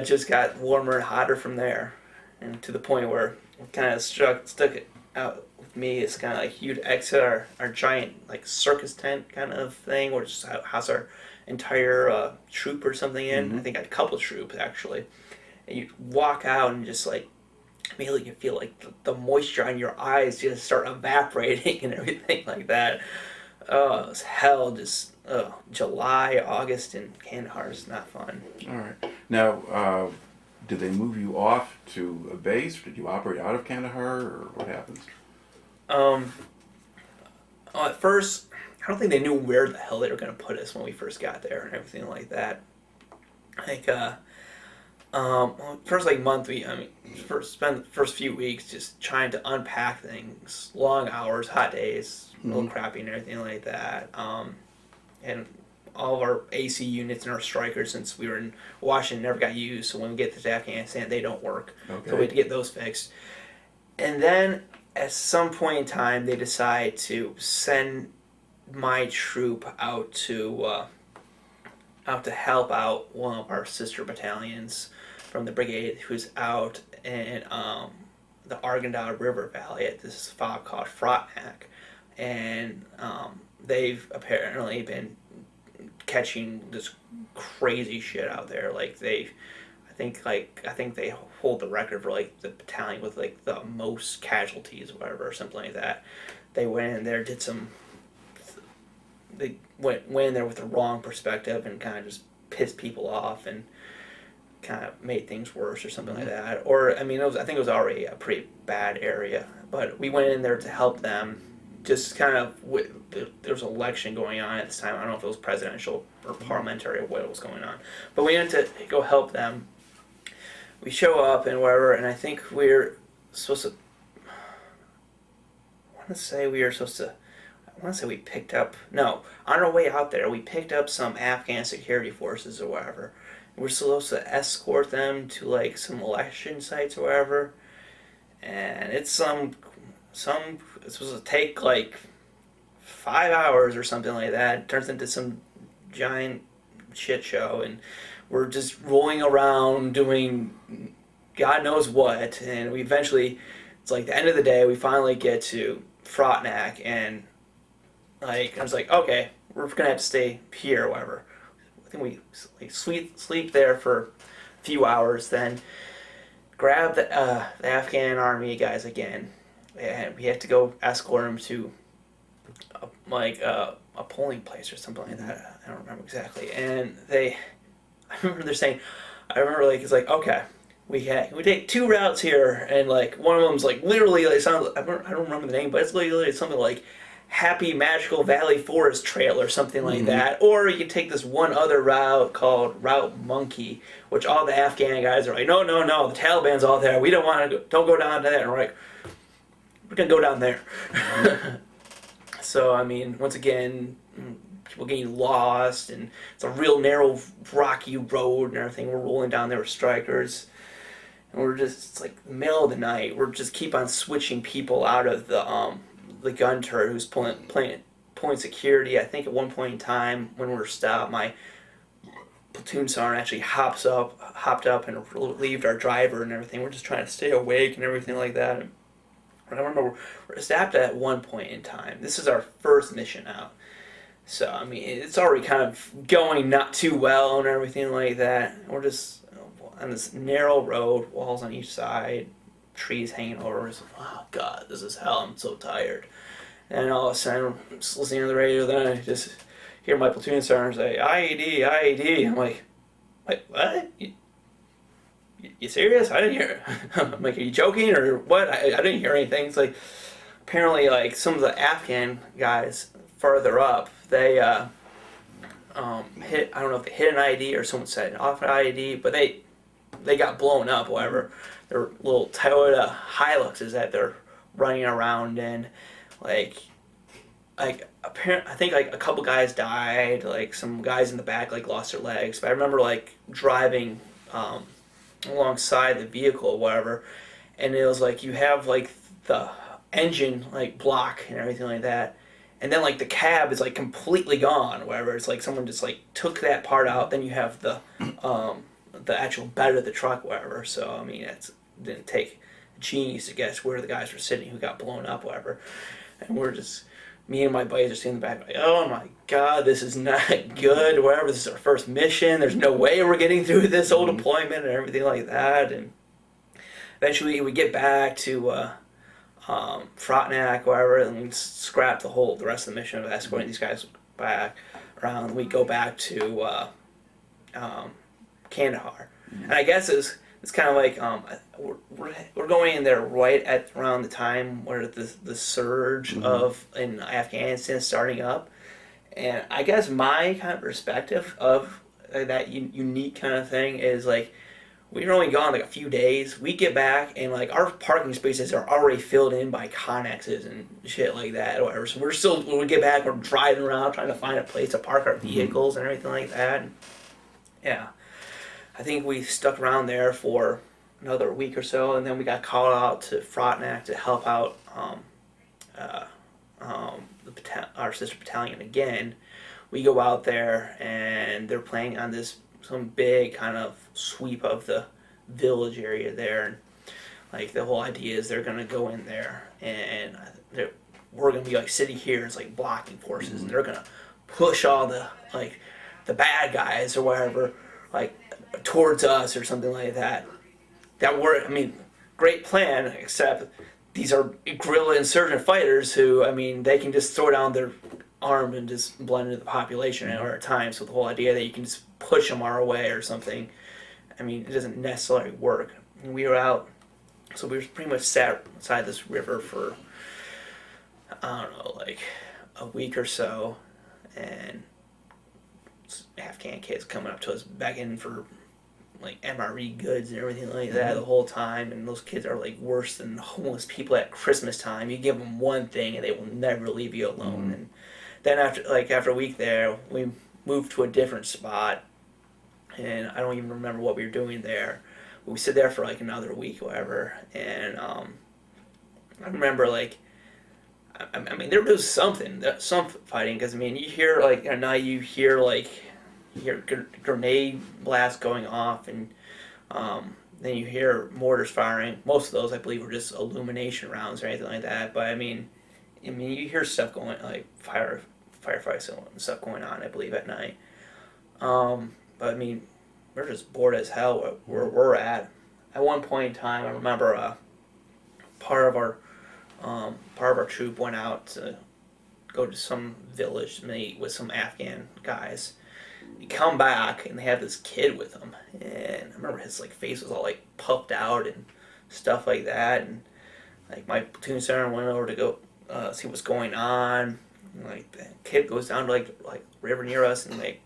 just got warmer and hotter from there. and to the point where it kind of stuck it out with me. It's kind of like you'd exit our giant like circus tent kind of thing, or just house our entire troop or something in. I think I had a couple of troops actually, and you walk out and just like immediately you feel like the moisture on your eyes just start evaporating and everything like that. Oh, it was hell. Just July, August in Kandahar is not fun. All right. Now, did they move you off to a base, or did you operate out of Kandahar, or what happens? At first, I don't think they knew where the hell they were going to put us when we first got there and everything like that. Like, first like month, spent the first few weeks just trying to unpack things, long hours, hot days, a little crappy and everything like that. And all of our AC units and our strikers, since we were in Washington, never got used. So when we get to Afghanistan, they don't work. Okay. So we had to get those fixed. And then at some point in time, they decide to send my troop out to help out one of our sister battalions from the brigade, who's out in the Argandar River Valley at this FOB called Frontenac, and they've apparently been catching this crazy shit out there. Like I think they hold the record for like the battalion with like the most casualties or whatever, or something like that. They went in there, they went in there with the wrong perspective and kind of just pissed people off and kind of made things worse or something like that. Or I think it was already a pretty bad area, but we went in there to help them. Just kind of, there was an election going on at this time. I don't know if it was presidential or parliamentary or what was going on, but we went to go help them. We show up and whatever, and I think we're supposed to. I want to say we picked up. No, on our way out there, we picked up some Afghan security forces or whatever. We're supposed to escort them to like some election sites or whatever, and it's it's supposed to take like 5 hours or something like that. It turns into some giant shit show, and we're just rolling around doing God knows what, and we eventually, it's like the end of the day, we finally get to Frontenac, and like I was like, okay, we're gonna have to stay here or whatever. I think we like sleep there for a few hours, then grab the Afghan army guys again, and we had to go escort them to a polling place or something like that. I don't remember exactly. And I remember it's like, okay, we take 2 routes here, and like one of them's like literally like I don't remember the name, but it's literally something like Happy Magical Valley Forest Trail or something like that. Or you can take this one other route called Route Monkey, which all the Afghan guys are like, no, the Taliban's all there. We don't want to don't go down to that. And we're like, we're gonna go down there. So once again, people getting lost, and it's a real narrow, rocky road and everything. We're rolling down there with strikers, and it's like the middle of the night. We're just keep on switching people out of the gun turret who's pulling security. I think at one point in time when we were stopped, my platoon sergeant actually hopped up and relieved our driver and everything. We're just trying to stay awake and everything like that. And I remember we're stopped at one point in time. This is our first mission out. So, it's already kind of going not too well and everything like that. We're just on this narrow road, walls on each side, trees hanging over us. Oh, God, this is hell. I'm so tired. And all of a sudden, I'm just listening to the radio, then I just hear my platoon sergeant say, IED, IED. I'm like, what? You serious? I didn't hear it. I'm like, are you joking or what? I didn't hear anything. It's like, apparently, like, some of the Afghan guys further up, they I don't know if they hit an IED or someone set off an IED, but they got blown up, whatever. Their little Toyota Hiluxes that they're running around in, I think like a couple guys died, like some guys in the back like lost their legs, but I remember like driving alongside the vehicle or whatever, and it was like you have like the engine like block and everything like that, and then like the cab is like completely gone, whatever. It's like someone just like took that part out. Then you have the actual bed of the truck, whatever. So it's didn't take a genius to guess where the guys were sitting who got blown up, whatever. And we're just, me and my buddies are sitting in the back like, oh my god, this is not good, whatever. This is our first mission. There's no way we're getting through this whole deployment and everything like that. And eventually we get back to Frontenac, whatever, and we scrap the rest of the mission of escorting these guys back around. We go back to Kandahar, and I guess it's kind of like we're going in there right at around the time where the surge of in Afghanistan is starting up, and I guess my kind of perspective of that unique kind of thing is like, we were only gone like a few days. We get back and like our parking spaces are already filled in by Connexes and shit like that or whatever. So we're still, when we get back, we're driving around trying to find a place to park our vehicles and everything like that. And yeah, I think we stuck around there for another week or so, and then we got called out to Frontenac to help out our sister battalion again. We go out there and they're planning on some big kind of sweep of the village area there, and like the whole idea is they're gonna go in there and we're gonna be like sitting here as like blocking forces, and they're gonna push all the bad guys or whatever like towards us or something like that. Great plan, except these are guerrilla insurgent fighters who, they can just throw down their arm and just blend into the population at times. So the whole idea that you can just push them our way or something, it doesn't necessarily work. And we were out, so we were pretty much sat beside this river for, I don't know, like a week or so, and Afghan kids coming up to us begging for like MRE goods and everything like that the whole time, and those kids are like worse than homeless people at Christmas time. You give them one thing and they will never leave you alone. And then after a week there, we moved to a different spot, and I don't even remember what we were doing there. But we sit there for like another week or whatever, and I remember like, there was some fighting, because you hear like at night, you hear grenade blasts going off, and then you hear mortars firing. Most of those, I believe, were just illumination rounds or anything like that. But you hear stuff going, like firefights and stuff going on, I believe, at night. But we're just bored as hell where we're at. At one point in time, I remember part of our troop went out to go to some village to meet with some Afghan guys. They come back and they have this kid with them, and I remember his face was all like puffed out and stuff like that. And like my platoon sergeant went over to go see what's going on. And, like the kid goes down to like river near us, and like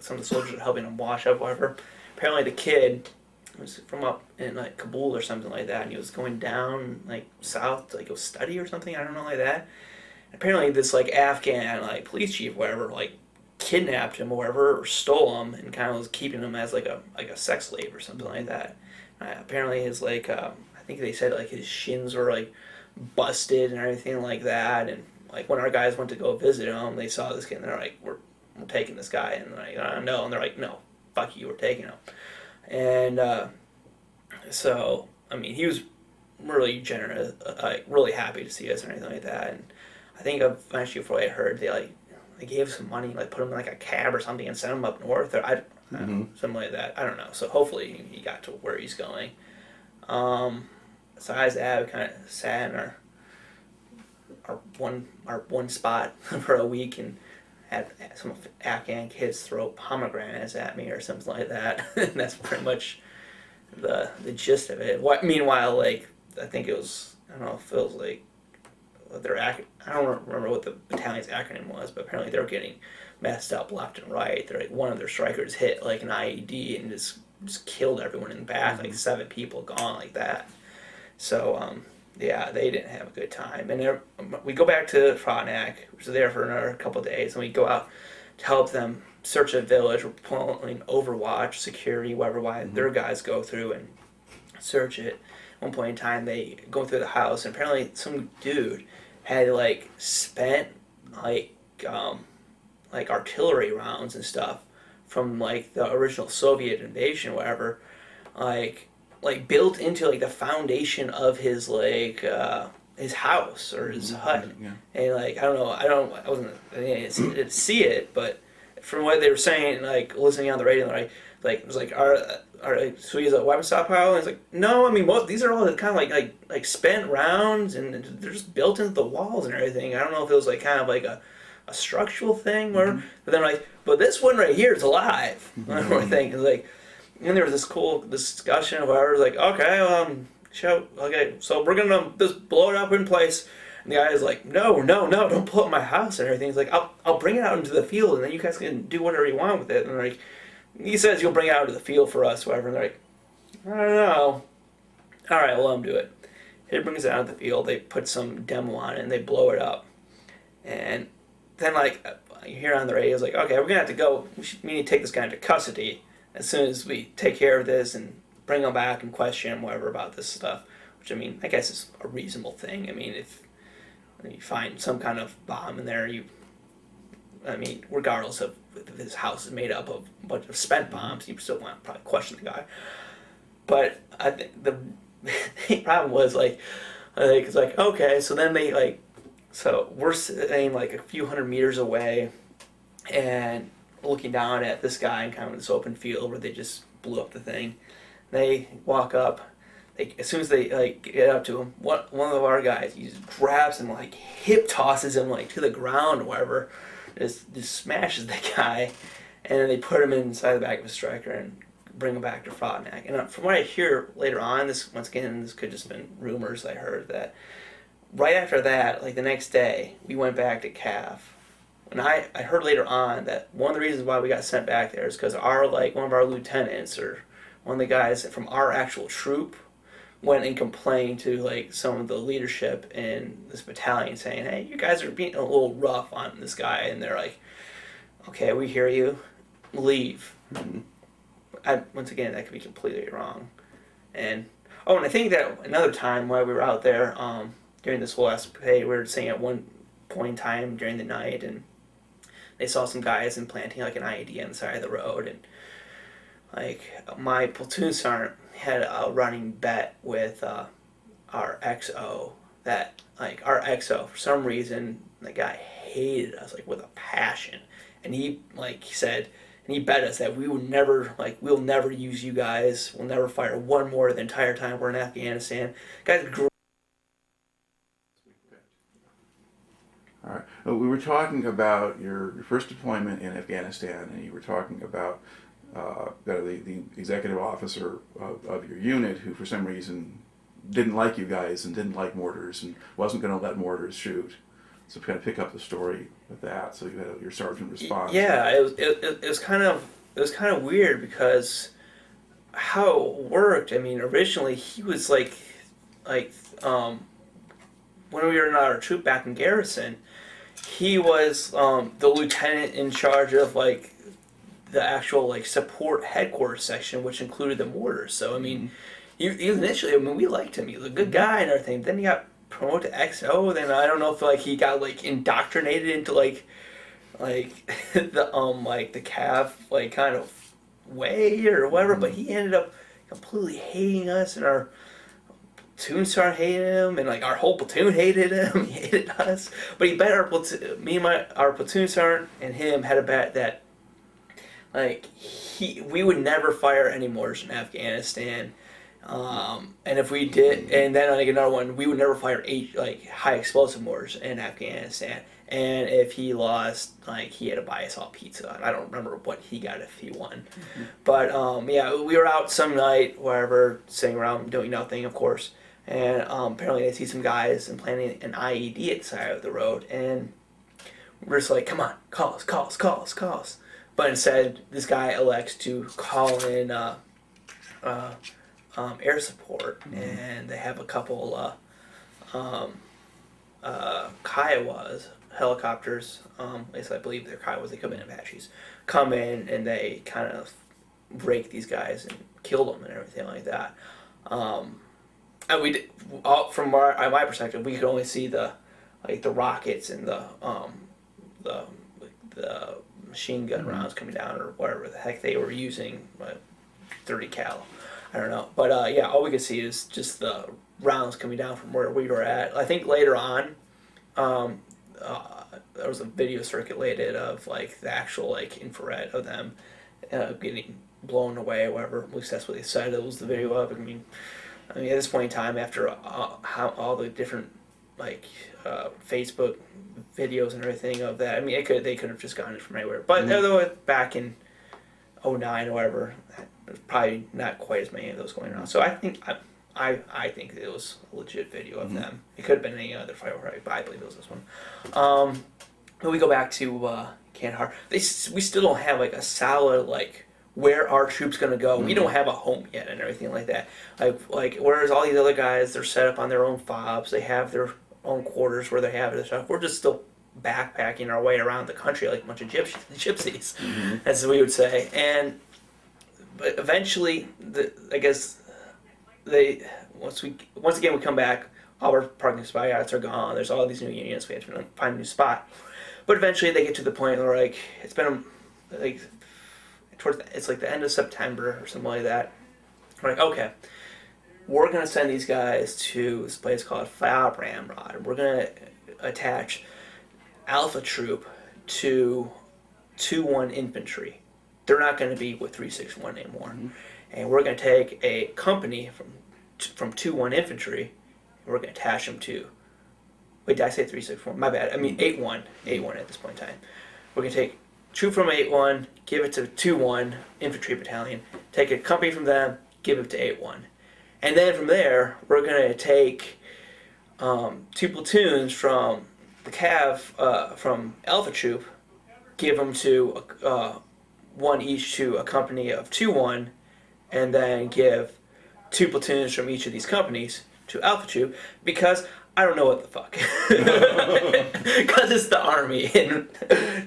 some of the soldiers are helping him wash up, whatever. Apparently the kid was from up in like Kabul or something like that, and he was going down like south to like go study or something, I don't know, like that. And apparently this like Afghan like police chief, whatever, like kidnapped him or whatever, or stole him, and kind of was keeping him as like a sex slave or something like that. Apparently his I think they said like his shins were like busted and everything like that. And like when our guys went to go visit him, they saw this kid and they're like, we're taking this guy, and they're like, no, and they're like, no, fuck you, we're taking him. And so he was really generous, really happy to see us and everything like that. And I think eventually, before I heard, they gave some money, like put him in like a cab or something and sent him up north, or I don't know, something like that. I don't know. So hopefully he got to where he's going. Besides that, we kind of sat in our one spot for a week and had some Afghan kids throw pomegranates at me or something like that. And that's pretty much the gist of it. Meanwhile, like I think it was, I don't know if it was like I don't remember what the battalion's acronym was, but apparently they were getting messed up left and right. They're like, one of their strikers hit like an IED and just killed everyone in the back, like 7 people gone like that. So yeah, they didn't have a good time. And we go back to Frontenac, which was there for another couple of days, and we go out to help them search a village. We're pulling Overwatch, security, whatever, their guys go through and search it. At one point in time, they go through the house, and apparently some dude had like spent like artillery rounds and stuff from like the original Soviet invasion or whatever, like like built into like the foundation of his his house or his hut. Yeah. And like I didn't see it, but from what they were saying, like listening on the radio, like it was like so he's a weapon stockpile, and it's like no, I mean these are all kind of like spent rounds, and they're just built into the walls and everything. I don't know if it was like kind of like a structural thing, or but then like but this one right here is alive. I think it's like, and there was this cool discussion of where it was like okay, so we're gonna just blow it up in place. And the guy is like, no, don't blow up my house and everything. He's like, I'll bring it out into the field, and then you guys can do whatever you want with it. And like, he says you'll bring it out to the field for us, whatever. And they're like, I don't know. All right, well, let him do it. He brings it out to the field. They put some demo on it, and they blow it up. And then like you hear on the radio, it's like, okay, we're gonna have to go. We need to take this guy into custody as soon as we take care of this and bring him back and question him, whatever, about this stuff. Which, I mean, I guess is a reasonable thing. I mean, if you find some kind of bomb in there, regardless of if his house is made up of a bunch of spent bombs, you still want to probably question the guy. But I think the problem was, like, it's like, okay, so then so we're sitting like a few hundred meters away and looking down at this guy in kind of this open field where they just blew up the thing. They walk up. As soon as they get up to him, one of our guys, he just grabs him, like hip tosses him like to the ground or whatever, just smashes the guy, and then they put him inside the back of a striker and bring him back to Frontenac. And from what I hear later on, this could just been rumors I heard, that right after that, like the next day, we went back to Cav. And I heard later on that one of the reasons why we got sent back there is because one of our lieutenants or one of the guys from our actual troop went and complained to like some of the leadership in this battalion, saying, hey, you guys are being a little rough on this guy. And they're like, okay, we hear you, leave. Once again, that could be completely wrong. And I think that another time while we were out there during this whole escapade, we were saying at one point in time during the night, and they saw some guys implanting like an IED on the side of the road, and like my platoon sergeant had a running bet with our XO that like our XO for some reason the guy hated us like with a passion, and he said, and he bet us that we'll never use you guys, we'll never fire one more the entire time we're in Afghanistan. Guys grew. All right. We were talking about your first deployment in Afghanistan, and you were talking about the executive officer of your unit, who for some reason didn't like you guys and didn't like mortars and wasn't going to let mortars shoot. So kind of pick up the story with that. So you had your sergeant response. Yeah, it was kind of weird because how it worked. I mean, originally he was when we were in our troop back in garrison, he was the lieutenant in charge of like the actual like support headquarters section, which included the mortars. So I mean, he initially, we liked him. He was a good guy and everything. Then he got promoted to XO. Then I don't know if like he got like indoctrinated into like the the Cav like kind of way or whatever. But he ended up completely hating us, and our platoon sergeant hated him, and like our whole platoon hated him. He hated us. But he bet our platoon, our platoon sergeant and him had a bet that we would never fire any mortars in Afghanistan. And if we did, and then like another one, we would never fire high explosive mortars in Afghanistan. And if he lost, he had to buy us all pizza. And I don't remember what he got if he won. But yeah, we were out some night, wherever, sitting around doing nothing, of course. And apparently they see some guys implanting an IED at the side of the road, and we're just like, come on, call us. But instead, this guy elects to call in air support, and they have a couple Kiowas, helicopters, at least I believe they're Kiowas, they come in Apaches, come in and they kind of break these guys and kill them and everything like that. And we did, from my perspective, we could only see the rockets and the machine gun rounds coming down, or whatever the heck they were using, 30 cal. I don't know. But yeah, all we could see is just the rounds coming down from where we were at. I think later on, um, there was a video circulated of like the actual like infrared of them getting blown away or whatever. At least that's what they said. It was the video of. I mean, at this point in time, after how all the different like Facebook videos and everything of that, I mean, they could have just gotten it from anywhere. But though back in '09 or whatever, there's probably not quite as many of those going around. So I think I think it was a legit video of them. It could have been any other fight, right? But I believe it was this one. When we go back to Kandahar, we still don't have like a solid like where our troops gonna go. We don't have a home yet and everything like that. Like whereas all these other guys, they're set up on their own FOBs. They have their own quarters where they have their stuff. We're just still backpacking our way around the country like a bunch of gypsies, as we would say. But eventually, I guess once again we come back, all our parking spots are gone. There's all these new units. We have to find a new spot. But eventually they get to the point where like it's been like it's like the end of September or something like that. We're like, okay, we're gonna send these guys to this place called FOB Ramrod. We're gonna attach Alpha Troop to 2-1 Infantry. They're not gonna be with 361 anymore, and we're gonna take a company from 2-1 Infantry. And we're gonna attach them to. Wait, did I say 361? My bad. I mean 8-1 at this point in time. We're gonna take troop from 8-1, give it to 2-1 Infantry Battalion, take a company from them, give it to 8-1. And then from there, we're going to take 2 platoons from the Cav, from Alpha Troop, give them to one each to a company of 2-1, and then give 2 platoons from each of these companies to Alpha Troop, because I don't know what the fuck. Because it's the Army, and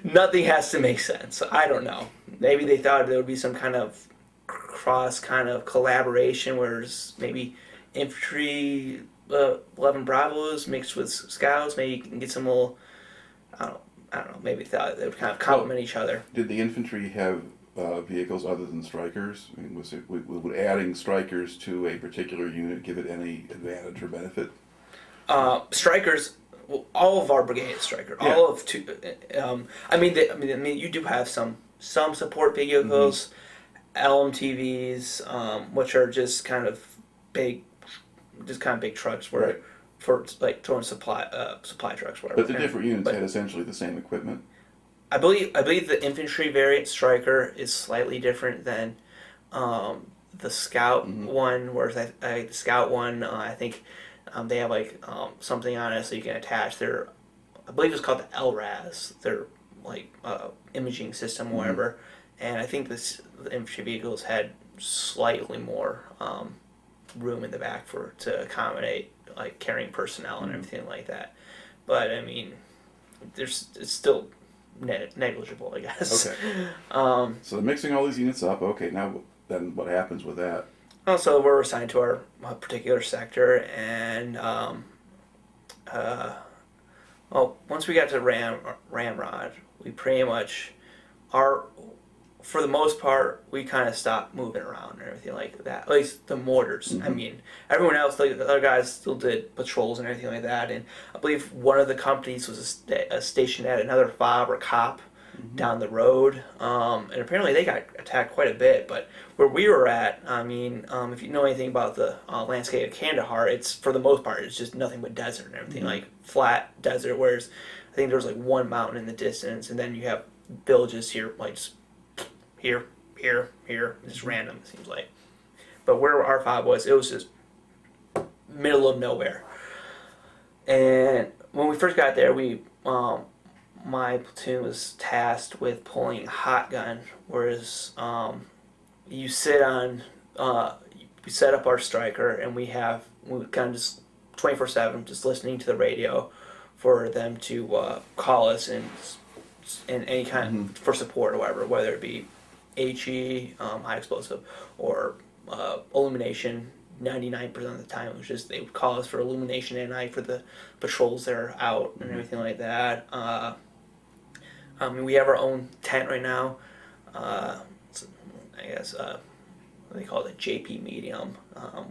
nothing has to make sense. I don't know. Maybe they thought there would be some kind of cross kind of collaboration where there's maybe infantry 11 Bravos mixed with scouts. Maybe you can get some little, I don't know, maybe thought they would kind of complement each other. Did the infantry have vehicles other than strikers? I mean, would adding strikers to a particular unit give it any advantage or benefit? Strikers, well, all of our brigade is striker. Yeah. All of two. I mean, you do have some support vehicles, LMTVs, which are just kind of big trucks where for like throwing supply trucks, whatever. But the different units had essentially the same equipment. I believe the infantry variant striker is slightly different than the scout one, whereas the scout one, I think. They have like something on it so you can attach their, I believe it's called the LRAS, their like imaging system or whatever. And I think the infantry vehicles had slightly more room in the back to accommodate like carrying personnel and everything like that. But I mean, it's still negligible, I guess. Okay. So they're mixing all these units up. Okay, now then what happens with that? Also, we're assigned to our particular sector, and once we got to Ramrod, we pretty much for the most part, we kind of stopped moving around and everything like that. At least the mortars. I mean, everyone else, like the other guys, still did patrols and everything like that. And I believe one of the companies was stationed at another FOB or COP down the road, and apparently they got attacked quite a bit. But where we were at, I mean, if you know anything about the landscape of Kandahar, it's for the most part it's just nothing but desert and everything, like flat desert. Whereas I think there was like one mountain in the distance, and then you have villages here, like just here, just random. It seems like, but where our FOB was, it was just middle of nowhere. And when we first got there, my platoon was tasked with pulling hot gun, whereas you sit on, we set up our striker, and we kind of just 24/7 just listening to the radio for them to call us and any kind for support or whatever, whether it be HE, high explosive, or illumination. 99% of the time it was just they would call us for illumination at night for the patrols that are out and everything like that. We have our own tent right now. I guess they call it a JP medium.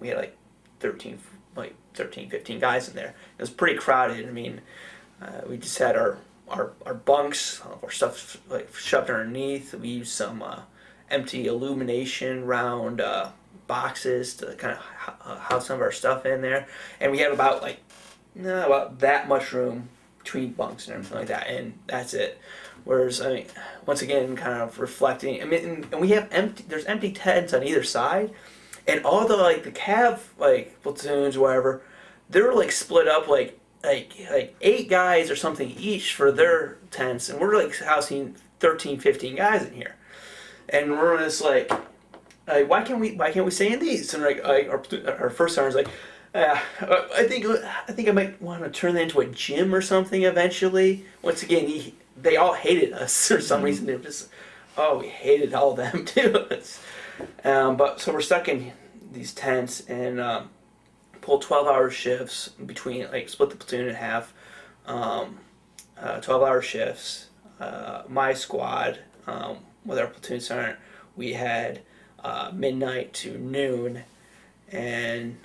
We had like 13, 15 guys in there. It was pretty crowded. I mean, we just had our bunks, our stuff like shoved underneath. We used some empty illumination round boxes to kind of house some of our stuff in there, and we had about that much room between bunks and everything like that, and that's it. Whereas, I mean, once again, kind of reflecting. I mean, and we have there's empty tents on either side, and all the the Cav platoons, whatever, they're split up like 8 guys or something each for their tents, and we're housing 13, 15 guys in here, and we're just why can't we stay in these? And our first sergeant's like, I think I might want to turn that into a gym or something eventually. Once again, they all hated us for some reason. They were just, we hated all of them too. But so we're stuck in these tents and pull 12-hour shifts between, split the platoon in half. 12-hour shifts. My squad, with our platoon sergeant, we had midnight to noon, and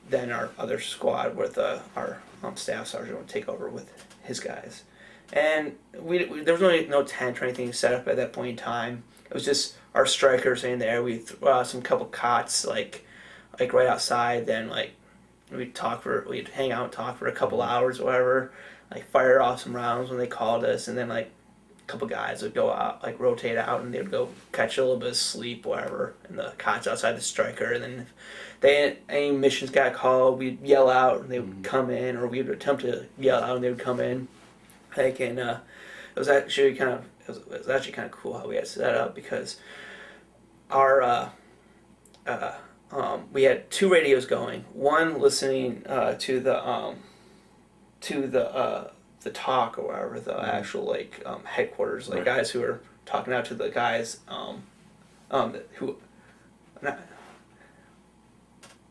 then our other squad with our staff sergeant would take over with his guys. And we there was really no tent or anything set up at that point in time. It was just our strikers in there. We threw some couple cots like right outside. Then we'd hang out and talk for a couple hours or whatever. Fire off some rounds when they called us, and then a couple guys would go out, rotate out, and they would go catch a little bit of sleep, whatever, in the cots outside the striker. And then if any missions got called, we'd yell out, and they would come in, or we would attempt to yell out, and they would come in. And it was actually kind of cool how we had set up, because our we had 2 radios going. One listening to the talk or whatever, the actual headquarters, right. Guys who are talking out to the guys who.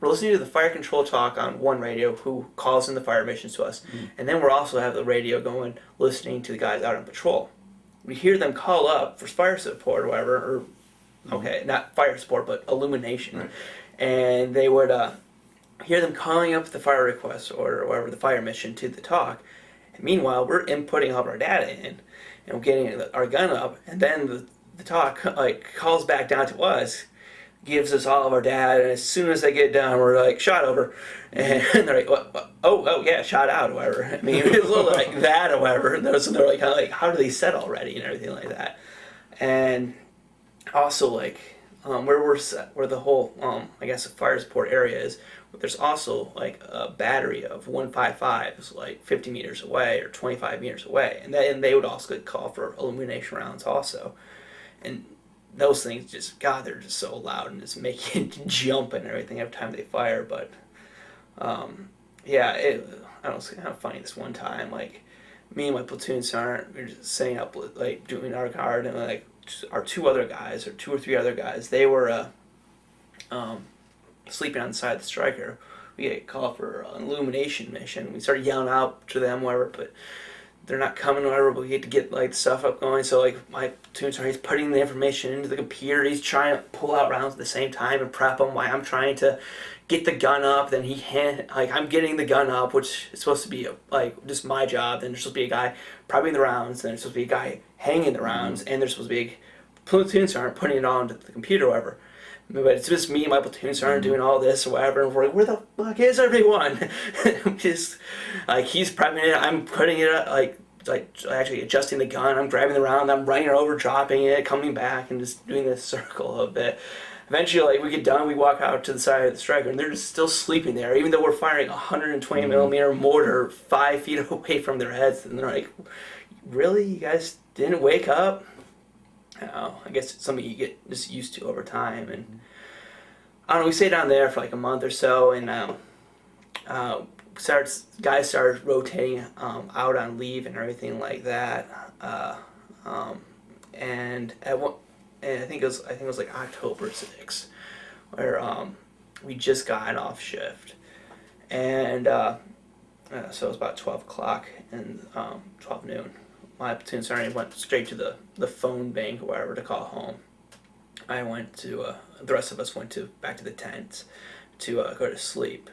We're listening to the fire control talk on one radio who calls in the fire missions to us. And then we're also have the radio going, listening to the guys out on patrol. We hear them call up for fire support or whatever, not fire support, but illumination. Right. And they would hear them calling up the fire request or whatever, the fire mission to the talk. And meanwhile, we're inputting all of our data in, and we're getting our gun up, and then the talk calls back down to us, gives us all of our data, and as soon as they get done, we're shot over, and they're what? Oh yeah, shot out or whatever. I mean, it's a little like that or whatever. And they're kind of how do they set already and everything like that. And also where the whole I guess the fire support area is, there's also a battery of 155s 50 meters away or 25 meters away, and they would also call for illumination rounds also, and those things they're just so loud and just make you jump and everything every time they fire. But I was kind of funny this one time. Me and my platoon sergeant, we were just setting up doing our guard, and our 2 or 3 other guys, they were sleeping on the side of the striker. We get a call for an illumination mission. We started yelling out to them, whatever, but they're not coming, whatever, but we had to get the stuff up going. So my platoon sergeant, he's putting the information into the computer. He's trying to pull out rounds at the same time and prep them while I'm trying to get the gun up. Then I'm getting the gun up, which is supposed to be just my job. Then there's supposed to be a guy prepping the rounds. Then there's supposed to be a guy hanging the rounds, and there's supposed to be a platoon sergeant putting it on to the computer or whatever. But it's just me and my platoon sergeant doing all this or whatever, and we're where the fuck is everyone? Just he's prepping it, I'm putting it up, actually adjusting the gun, I'm grabbing the round, I'm running it over, dropping it, coming back, and just doing this circle of it. Eventually, we get done, we walk out to the side of the striker, and they're just still sleeping there, even though we're firing a 120 millimeter mortar 5 feet away from their heads, and they're like, really? You guys didn't wake up? I guess it's something you get just used to over time. And I don't know, we stayed down there for a month or so, and guys started rotating out on leave and everything like that. And I think it was October 6th, where we just got off shift, and so it was about 12 o'clock and 12 noon. My platoon sergeant went straight to the phone bank or whatever to call home. I went to the rest of us went to back to the tent to go to sleep.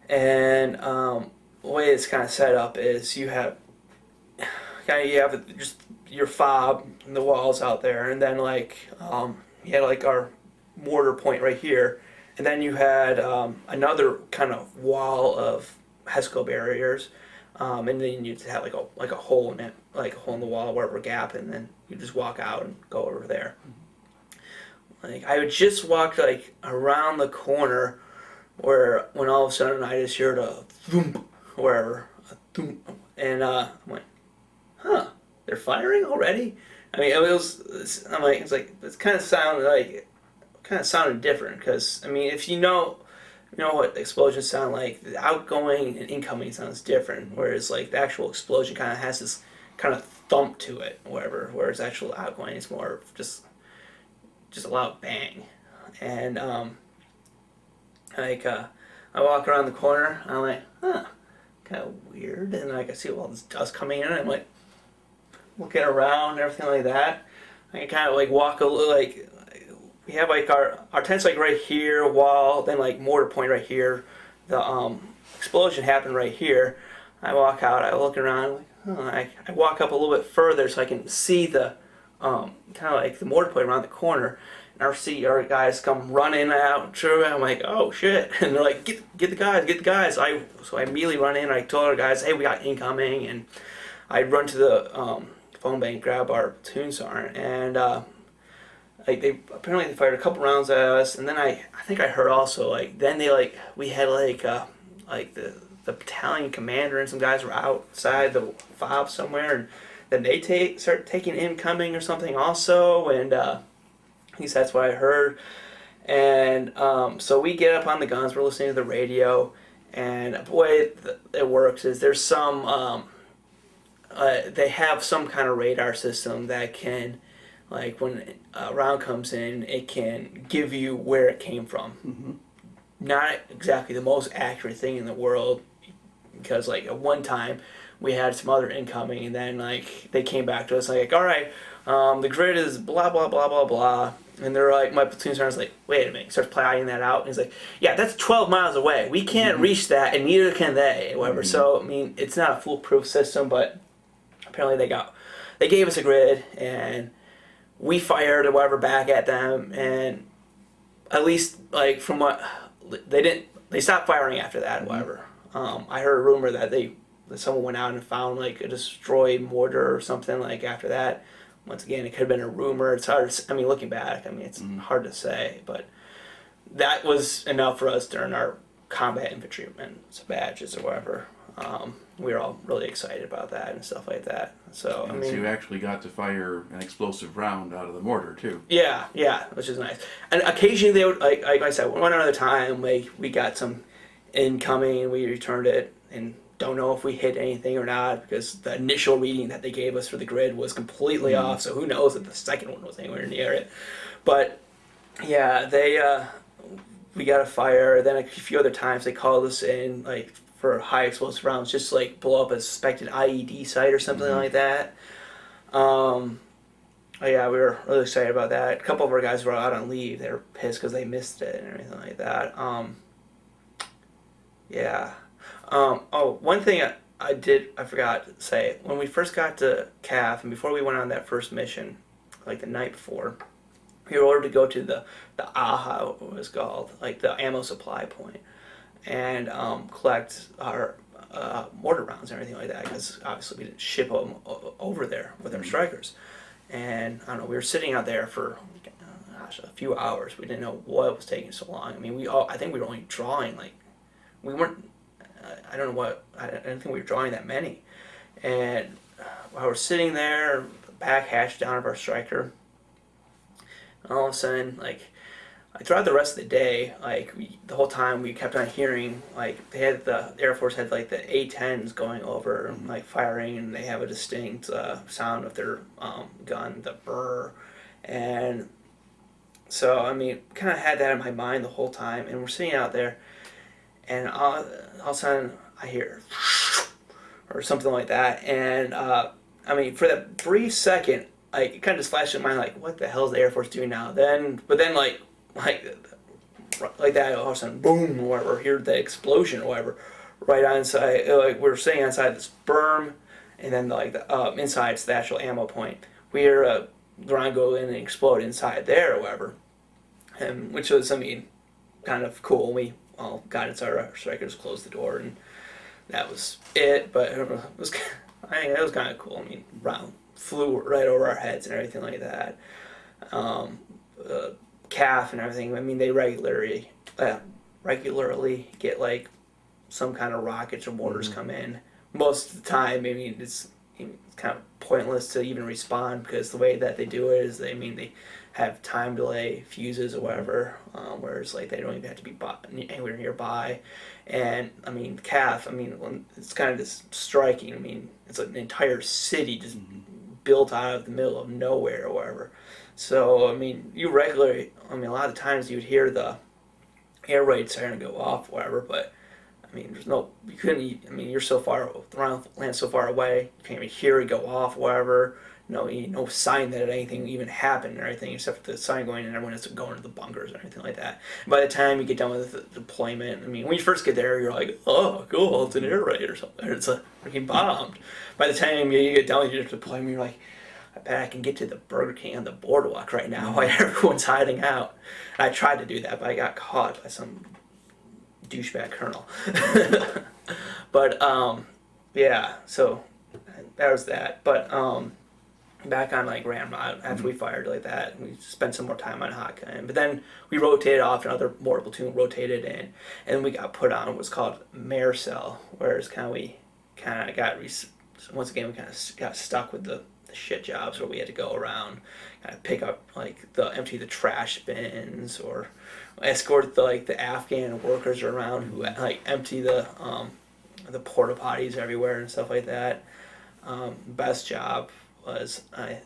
And the way it's kind of set up is you have just your fob and the walls out there, and then like you had like our mortar point right here, and then you had another kind of wall of HESCO barriers, and then you have like a hole in it, like a hole in the wall, wherever gap, and then you just walk out and go over there. Like I would just walk like around the corner, where when all of a sudden I just heard a thump wherever, a thump, and I'm like, huh, they're firing already? I mean, I'm like, it's kind of sounded different, because I mean, if you know what explosions sound like, the outgoing and incoming sounds different, whereas like the actual explosion kind of has this kind of thump to it, whereas actual outgoing is more just a loud bang. And I walk around the corner, and I'm like, huh, kind of weird, and like I see all this dust coming in, and I'm like looking around and everything like that. I kind of like walk a little, like we have like our tent's like right here, wall, then like mortar point right here. The explosion happened right here. I walk out, I look around, like, oh, I walk up a little bit further so I can see the kind of like the mortar point around the corner. And our guys come running out. Sure, I'm like, oh shit! And they're like, get the guys! So I immediately run in. I told our guys, hey, we got incoming, and I run to the phone bank, grab our platoon sergeant, and like they fired a couple rounds at us, and then I think I heard also like then we had like the battalion commander and some guys were outside the FOB somewhere, and then they start taking incoming or something also, and at least that's what I heard. And so we get up on the guns, we're listening to the radio, and the way it works is there's some they have some kind of radar system that can, like when a round comes in, it can give you where it came from. Mm-hmm. Not exactly the most accurate thing in the world, because like at one time we had some other incoming, and then like they came back to us like, all right, the grid is blah blah blah blah blah, and they're like, my platoon sergeant's like, wait a minute, he starts playing that out, and he's like, yeah, that's 12 miles away, we can't reach that, and neither can they, whatever. So I mean, it's not a foolproof system, but apparently they gave us a grid, and we fired or whatever back at them, and at least like from what they stopped firing after that, whatever. I heard a rumor that someone went out and found like a destroyed mortar or something like after that. Once again, it could have been a rumor. It's hard to, I mean, looking back, I mean, it's hard to say, but that was enough for us during our combat infantry and badges or whatever. We were all really excited about that and stuff like that. So, And so you actually got to fire an explosive round out of the mortar too. Yeah, which is nice. And occasionally they would, like I said, one other time, like we got some incoming and we returned it, and don't know if we hit anything or not, because the initial reading that they gave us for the grid was completely off, so who knows if the second one was anywhere near it. But yeah, we got a fire. Then a few other times they called us in like for high explosive rounds, just to, like blow up a suspected IED site or something like that. Oh yeah, we were really excited about that. A couple of our guys were out on leave. They were pissed because they missed it and everything like that. Yeah. One thing I forgot to say. When we first got to CAF, and before we went on that first mission, like the night before, we were ordered to go to the AHA, what it was called, like the ammo supply point, and collect our mortar rounds and everything like that, because obviously we didn't ship them over there with our strikers. And I don't know, we were sitting out there for a few hours. We didn't know what was taking so long. I mean, I think we were only drawing like, we weren't, I don't know what, I didn't think we were drawing that many. And while we're sitting there, the back hatch down of our striker, and all of a sudden, like, throughout the rest of the day, like, the whole time we kept on hearing, like, the Air Force had, like, the A-10s going over, like, firing, and they have a distinct sound of their gun, the brr. And so, I mean, kind of had that in my mind the whole time, and we're sitting out there, and all of a sudden I hear or something like that, and I mean, for that brief second, like it kind of just flashed in my mind like, what the hell is the Air Force doing now? But then like that, all of a sudden, boom, or whatever, hear the explosion or whatever, right inside. Like we were sitting outside this berm, and then like the inside's the actual ammo point. We hear a ground go in and explode inside there or whatever, and which was, I mean, kind of cool. We all got inside our strikers, closed the door, and that was it. But it was, I think that was kind of cool. I mean, round flew right over our heads and everything like that. CAF and everything. I mean, they regularly get like some kind of rockets or mortars come in. Most of the time, I mean, it's kind of pointless to even respond because the way that they do it is, they have time delay fuses or whatever, whereas like they don't even have to be anywhere nearby. And I mean, CAF, I mean, it's kind of just striking. I mean, it's like an entire city just built out of the middle of nowhere or whatever. So, I mean, a lot of times you'd hear the air raid siren go off, whatever, but, I mean, you're so far, the round lands so far away, you can't even hear it go off, whatever. No sign that anything even happened or anything, except for the sign going and everyone has to go into the bunkers or anything like that. By the time you get done with the deployment, I mean, when you first get there, you're like, oh, cool, it's an air raid or something, or it's a freaking bombed. By the time you get done with your deployment, you're like, I bet I can get to the Burger King on the boardwalk right now while everyone's hiding out. And I tried to do that, but I got caught by some douchebag colonel. But, yeah, so that was that. But, back on like Ramrod, after we fired like that, we spent some more time on Hotgun. But then we rotated off, another mortar platoon rotated in, and we got put on what's called Maricel, whereas we kind of got stuck with the shit jobs where we had to go around, kind of pick up empty the trash bins or escort the Afghan workers around who empty the porta potties everywhere and stuff like that. Best job was the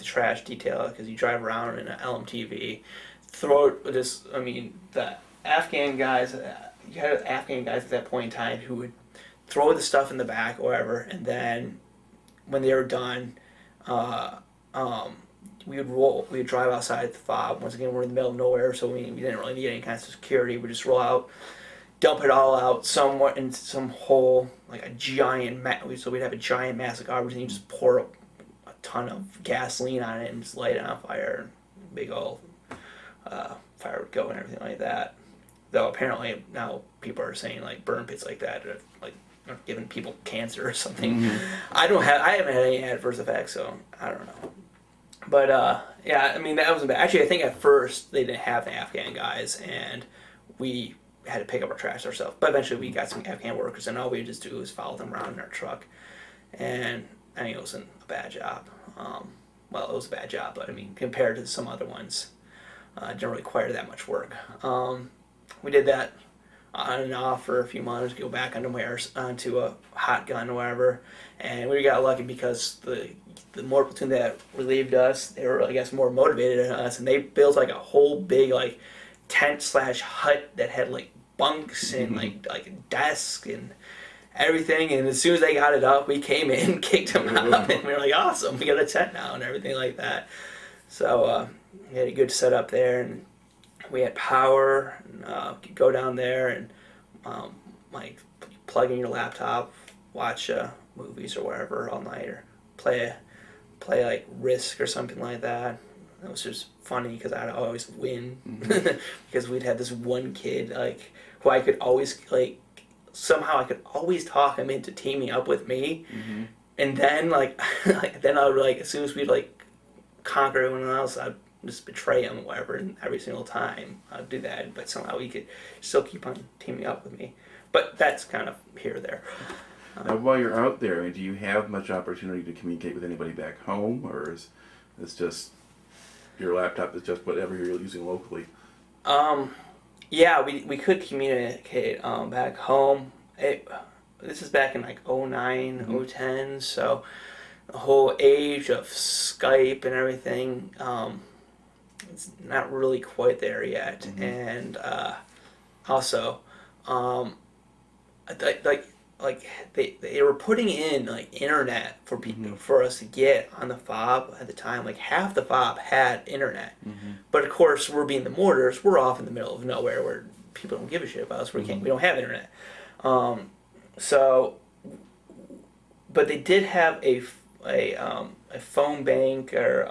trash detail, because you drive around in an LMTV, the Afghan guys, you had Afghan guys at that point in time who would throw the stuff in the back or whatever, and then when they were done, we would drive outside the FOB. Once again, we're in the middle of nowhere, so we didn't really need any kind of security. We'd just roll out, dump it all out somewhat into some hole, like a giant so we'd have a giant mass of garbage, and you just pour a ton of gasoline on it and just light it on fire. Big old fire would go and everything like that. Though apparently now people are saying burn pits like that are giving people cancer or something. I haven't had any adverse effects, so I don't know. But yeah, I mean, that wasn't bad. Actually, I think at first they didn't have the Afghan guys, and we had to pick up our trash ourselves. But eventually we got some Afghan workers, and all we would just do was follow them around in our truck. And I mean, it wasn't a bad job. Well, it was a bad job, but I mean, compared to some other ones, it didn't require that much work. We did that on and off for a few months, go back onto a hot gun or whatever, and we got lucky because the mortar platoon that relieved us, they were, I guess, more motivated than us, and they built a whole big tent/hut that had bunks and like desks and everything. And as soon as they got it up, we came in, kicked them out, and we were like, awesome, we got a tent now and everything like that. So we had a good setup there, and we had power, and could go down there and plug in your laptop, watch movies or whatever all night, or play Risk or something like that. It was just funny because I'd always win because we'd have this one kid who I could always somehow I could always talk him into teaming up with me, and then then I would as soon as we'd conquer everyone else, I'd just betray him or whatever, and every single time I'd do that, but somehow he could still keep on teaming up with me. But that's kind of here or there. Now, while you're out there, do you have much opportunity to communicate with anybody back home, or is it's just your laptop is just whatever you're using locally? Yeah, we could communicate back home. This is back in 09, 010, so the whole age of Skype and everything, it's not really quite there yet. And also, like they were putting in like internet for people for us to get on the FOB at the time. Like half the FOB had internet, but of course we're being the mortars. We're off in the middle of nowhere where people don't give a shit about us. We don't have internet. So, but they did have a phone bank or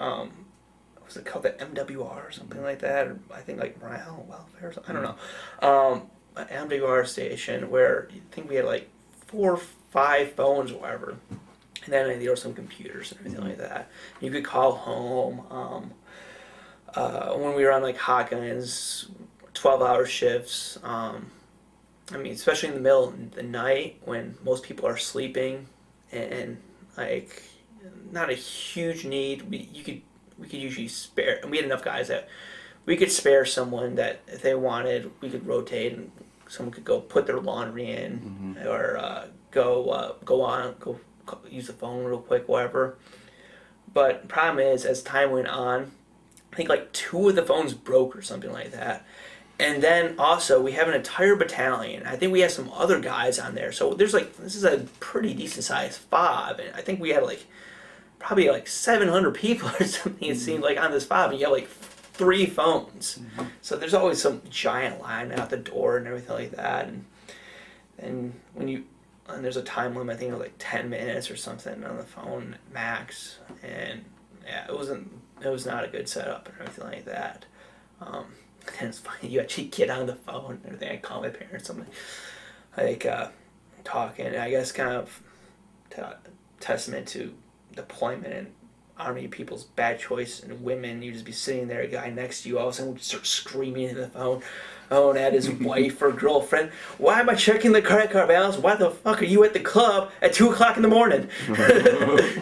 what was it called, the MWR or something like that, or I think like morale welfare or something, I don't know. An MWR station where I think we had like 4 or 5 phones or whatever, and then there were some computers and everything like that. You could call home. When we were on like hot guns, 12-hour shifts. I mean, especially in the middle of the night when most people are sleeping, and like not a huge need. We could usually spare, and we had enough guys that we could spare someone that if they wanted, we could rotate, and someone could go put their laundry in, or go use the phone real quick, whatever. But the problem is, as time went on, I think like 2 of the phones broke or something like that. And then also we have an entire battalion. I think we have some other guys on there. So there's like, this is a pretty decent sized FOB, and I think we had like probably like 700 people or something. It seemed like on this FOB, and you have like 3 phones. So there's always some giant line out the door and everything like that. And there's a time limit, I think it was like 10 minutes or something on the phone max. And yeah, it was not a good setup and everything like that. And it's funny, you actually get on the phone and everything. I call my parents, I'm like talking, I guess kind of testament to deployment and Army people's bad choice, and women, you just be sitting there, a guy next to you, all of a sudden would start screaming into the phone, and at his wife or girlfriend, why am I checking the credit card balance? Why the fuck are you at the club at 2 o'clock in the morning?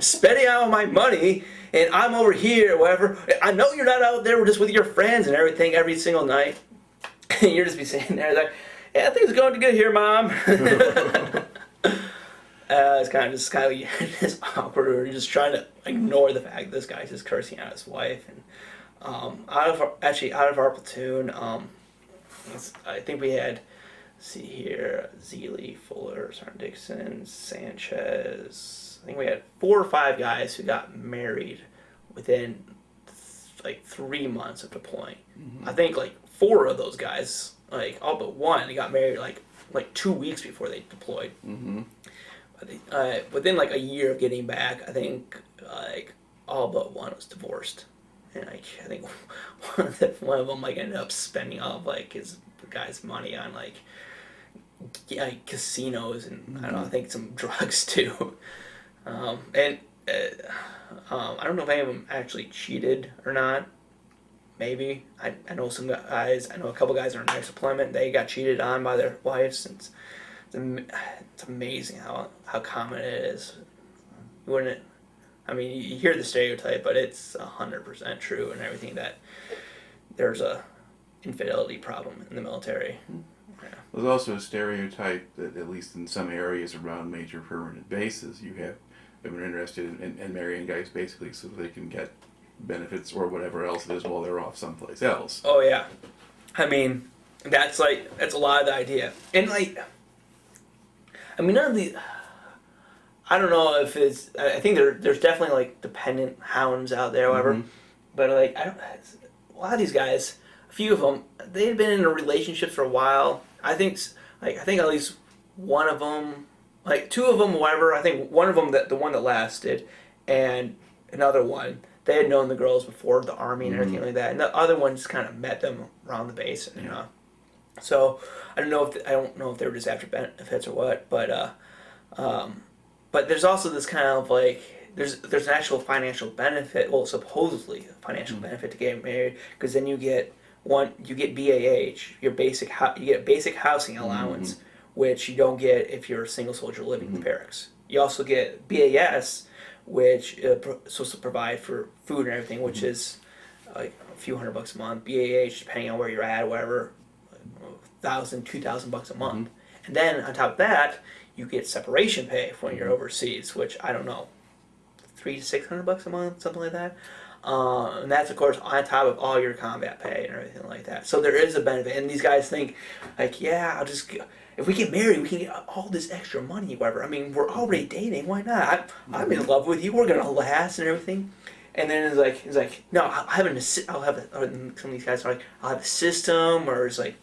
Spending all my money, and I'm over here, or whatever. I know you're not out there just with your friends and everything every single night. And you're just be sitting there like, yeah, things are going good here, Mom. It's kind of just awkward. We're just trying to ignore the fact that this guy's just cursing out his wife. And out of our platoon, I think we had, let's see here, Zeeley, Fuller, Sergeant Dixon, Sanchez. I think we had 4 or 5 guys who got married within like 3 months of deploying. I think like 4 of those guys, like all but one, they got married like 2 weeks before they deployed. Within like a year of getting back, I think like all but one was divorced, and like I think one of them like ended up spending all of like the guy's money on like casinos and I don't know, I think some drugs too. I don't know if any of them actually cheated or not. Maybe I know some guys. I know a couple guys that are in next deployment. They got cheated on by their wives. It's amazing how common it is. You wouldn't. I mean, you hear the stereotype, but it's 100% true and everything, that there's a infidelity problem in the military. Yeah. There's also a stereotype that, at least in some areas around major permanent bases, you have women interested in marrying guys basically so they can get benefits or whatever else it is while they're off someplace else. Oh yeah, I mean that's a lot of the idea, and like I mean none of the. I don't know if it's. I think there's definitely like dependent hounds out there, however, but like a lot of these guys, a few of them, they've been in a relationship for a while. I think at least one of them, like 2 of them, whatever. I think one of them, the one that lasted, and another one, they had known the girls before the Army and everything like that, and the other one just kind of met them around the base, you know. So I don't know if they were just after benefits or what, but there's also this kind of like there's an actual financial benefit, well, supposedly a financial benefit to getting married, because then you get BAH, you get basic housing allowance, which you don't get if you're a single soldier living in the barracks. You also get BAS, which is supposed to provide for food and everything, which is like a few $100 a month. BAH, depending on where you're at, whatever, $1,000, $2,000 a month. And then on top of that, you get separation pay when you're overseas, which I don't know, $300 to $600 a month, something like that. And that's, of course, on top of all your combat pay and everything like that. So there is a benefit. And these guys think, like, yeah, if we get married, we can get all this extra money, whatever. I mean, we're already dating. Why not? I'm in love with you. We're going to last and everything. And then it's like, no, I'll have some of these guys are like, I'll have a system, or it's like,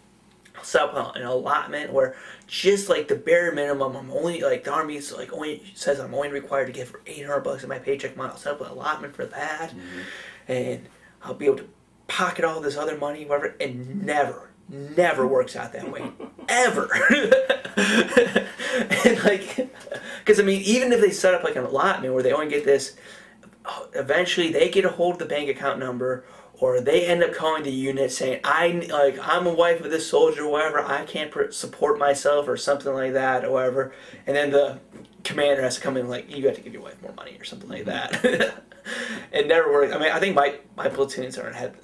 I'll set up an allotment where just like the bare minimum, I'm only, like, the Army's like only says I'm only required to give for $800 in my paycheck month. I'll set up an allotment for that, and I'll be able to pocket all this other money, whatever. And never works out that way, ever. And like, because I mean, even if they set up like an allotment where they only get this, eventually they get a hold of the bank account number, or they end up calling the unit saying, I'm a wife of this soldier or whatever, I can't support myself or something like that or whatever. And then the commander has to come in like, you have to give your wife more money or something like that. It never worked. I mean, I think my platoon sergeant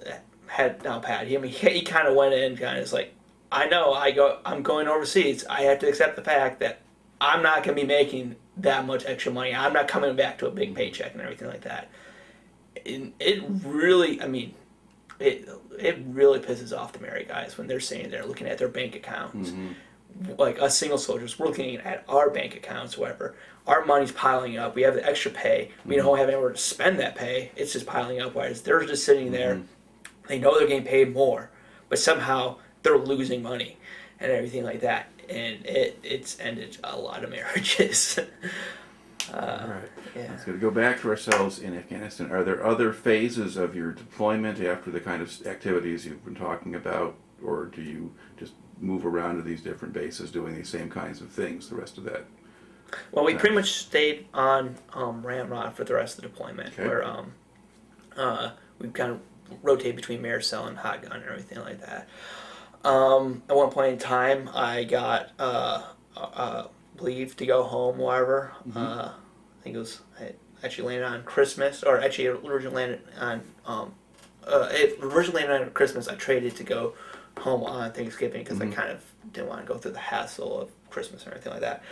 had down pat. He kind of went in kind of like, I know I'm going overseas. I have to accept the fact that I'm not going to be making that much extra money. I'm not coming back to a big paycheck and everything like that. And it really, I mean, it really pisses off the married guys when they're sitting there looking at their bank accounts. Like us single soldiers, we're looking at our bank accounts, whatever. Our money's piling up. We have the extra pay. We don't have anywhere to spend that pay. It's just piling up. Whereas they're just sitting there. They know they're getting paid more, but somehow they're losing money and everything like that. And it's ended a lot of marriages. All right. Yeah. Let's go back to ourselves in Afghanistan. Are there other phases of your deployment after the kind of activities you've been talking about, or do you just move around to these different bases doing these same kinds of things the rest of that? Well, we pretty much stayed on Ramrod for the rest of the deployment, where we kind of rotate between Maricel and Hot Gun and everything like that. At one point in time, I got leave to go home, whatever. I think I actually landed on Christmas, or actually it originally landed on Christmas. I traded to go home on Thanksgiving because I kind of didn't want to go through the hassle of Christmas or anything like that.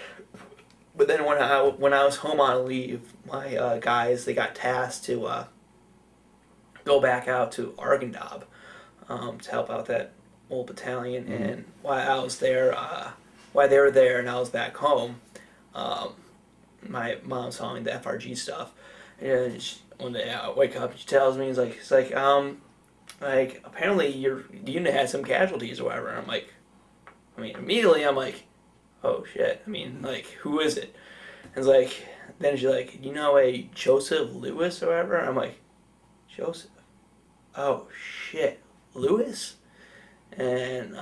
But then when I was home on leave, my guys, they got tasked to go back out to Arghandab to help out that old battalion. And while I was there, while they were there and I was back home, my mom saw me the FRG stuff, and one day I wake up and she tells me, it's like apparently your unit had some casualties or whatever. And immediately I'm like, oh shit. I mean, like, who is it? And it's like, then she's like, you know a Joseph Lewis or whatever? I'm like, Joseph? Oh shit, Lewis? And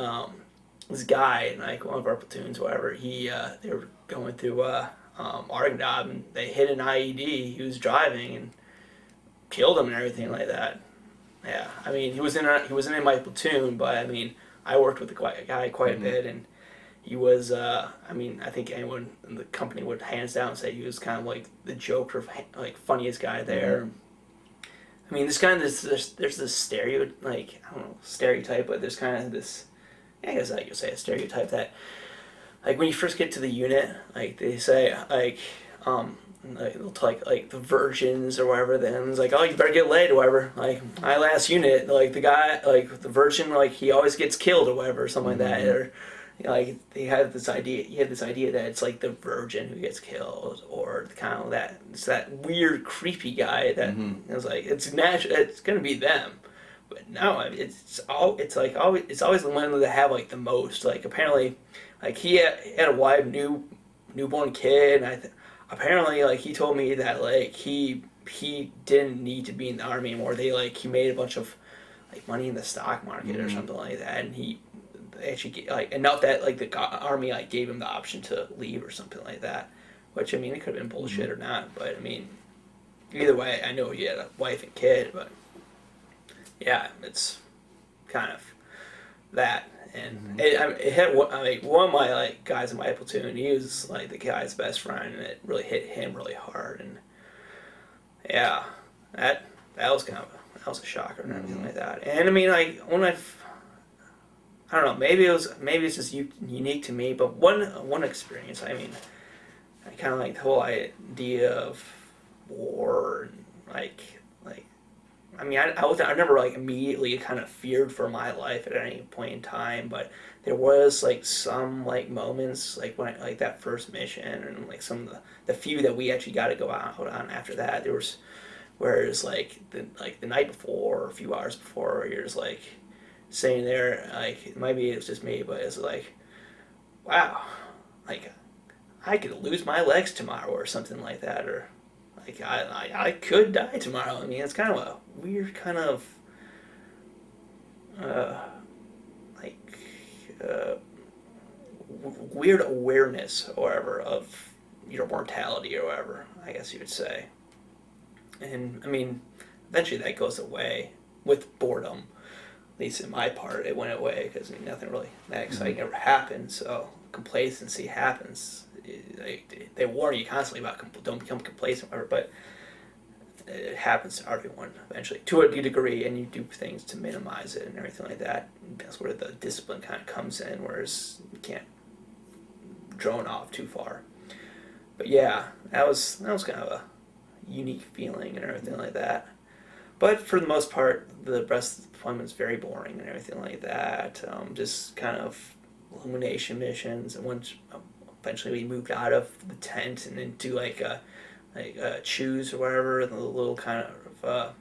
this guy, like one of our platoons, whatever, they were going through Arghandab, and they hit an IED. He was driving and killed him and everything like that. Yeah, I mean, he wasn't in my platoon, but I mean, I worked with the guy quite a bit, and he was, I think anyone in the company would hands down say he was kind of like the joker, like funniest guy there. I mean, there's this stereotype, but there's kind of this, I guess I could say a stereotype that, like, when you first get to the unit, like, they say, like they'll tell, like the virgins or whatever, then it's like, oh, you better get laid or whatever. Like, my last unit, like, the guy, like, the virgin, like, he always gets killed or whatever, or something like that, or, you know, like, he had this idea that it's, like, the virgin who gets killed, or kind of that, it's that weird, creepy guy that, it's like, it's natural, it's gonna be them. But no, it's always the one that have, like, the most. Like, apparently, like, he had a wife, newborn kid, and apparently, like, he told me that, like, he didn't need to be in the Army anymore. He made a bunch of, like, money in the stock market or something like that, and he actually, like, enough that, like, the Army, like, gave him the option to leave or something like that. Which, I mean, it could have been bullshit or not, but, I mean, either way, I know he had a wife and kid, but yeah, it's kind of that. And it hit one of my, like, guys in my platoon. He was, like, the guy's best friend, and it really hit him really hard. And yeah, that was a shocker and everything like that. And I mean, like, when I don't know, maybe it's just unique to me, but one experience. I mean, I kind of like the whole idea of war, and like I mean, I never like immediately kind of feared for my life at any point in time, but there was like some like moments like when like that first mission and like some of the few that we actually got to go out on after that. There was whereas like the night before or a few hours before, you're just like sitting there like maybe it's just me, but it's like wow, like I could lose my legs tomorrow or something like that, or like I could die tomorrow. I mean, it's kind of a weird kind of like weird awareness or whatever of your mortality or whatever, I guess you would say. And I mean, eventually that goes away with boredom. At least in my part, it went away because I mean, nothing really that exciting ever happened. So complacency happens. They warn you constantly about don't become complacent, whatever, but it happens to everyone eventually to a degree, and you do things to minimize it and everything like that. That's where the discipline kind of comes in, whereas you can't drone off too far. But yeah, that was kind of a unique feeling and everything like that. But for the most part, the rest of the deployment was very boring and everything like that. Just kind of illumination missions, and once eventually we moved out of the tent and into like choose or whatever, the little kind of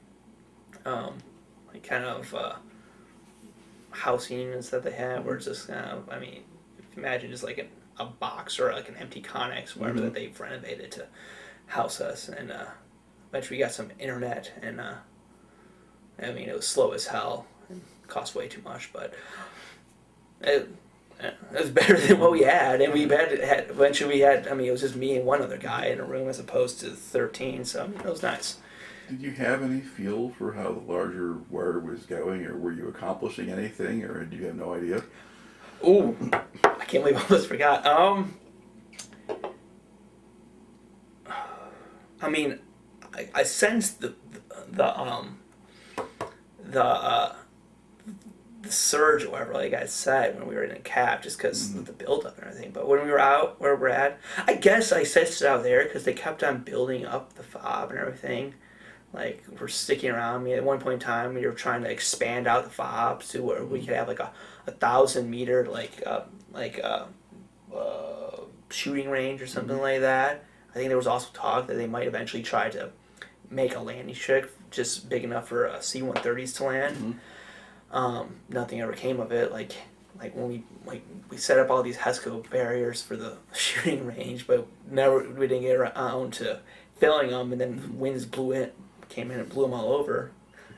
housing units that they have, where it's just kind of, I mean, if you imagine just like a box or like an empty Connex, whatever, that they've renovated to house us, and eventually we got some internet, and I mean, it was slow as hell and cost way too much, but it was better than what we had, and eventually we had, I mean, it was just me and one other guy in a room as opposed to 13, so I mean, it was nice. Did you have any feel for how the larger war was going, or were you accomplishing anything, or do you have no idea? Ooh, I can't believe I almost forgot. I mean, I sensed the surge or whatever, like I said, when we were in a cap, just because of the build-up and everything. But when we were out where we're at, I guess I sensed it out there because they kept on building up the FOB and everything. Like, we're sticking around. I mean, at one point in time, we were trying to expand out the FOB to where we could have like a 1,000-meter shooting range or something like that. I think there was also talk that they might eventually try to make a landing strip just big enough for C-130s to land. Nothing ever came of it. Like when we set up all these HESCO barriers for the shooting range, but we didn't get around to filling them, and then winds came in and blew them all over.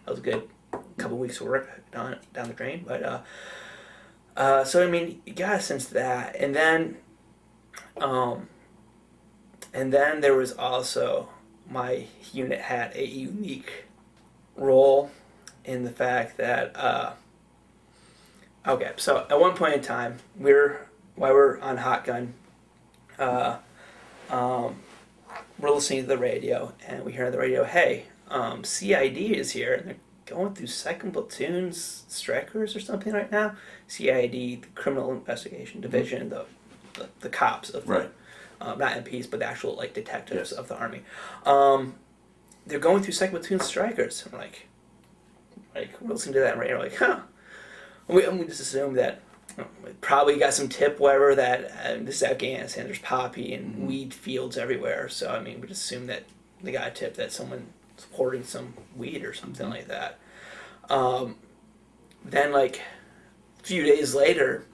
That was a good couple weeks of work down the drain. But so I mean, you got a sense of that, and then there was also, my unit had a unique role in the fact that okay, so at one point in time, while we're on Hot Gun, we're listening to the radio, and we hear on the radio, hey, CID is here, and they're going through 2nd Platoon's Strikers or something right now. CID, the Criminal Investigation Division, the cops of the, not MPs, but the actual like detectives of the Army. They're going through 2nd Platoon Strikers. I'm like we're listening to that on radio, like, huh. We just assumed that we probably got some tip, whatever, that this is Afghanistan, there's poppy and weed fields everywhere. So, I mean, we just assumed that they got a tip that someone's hoarding some weed or something like that. Then, like, a few days later,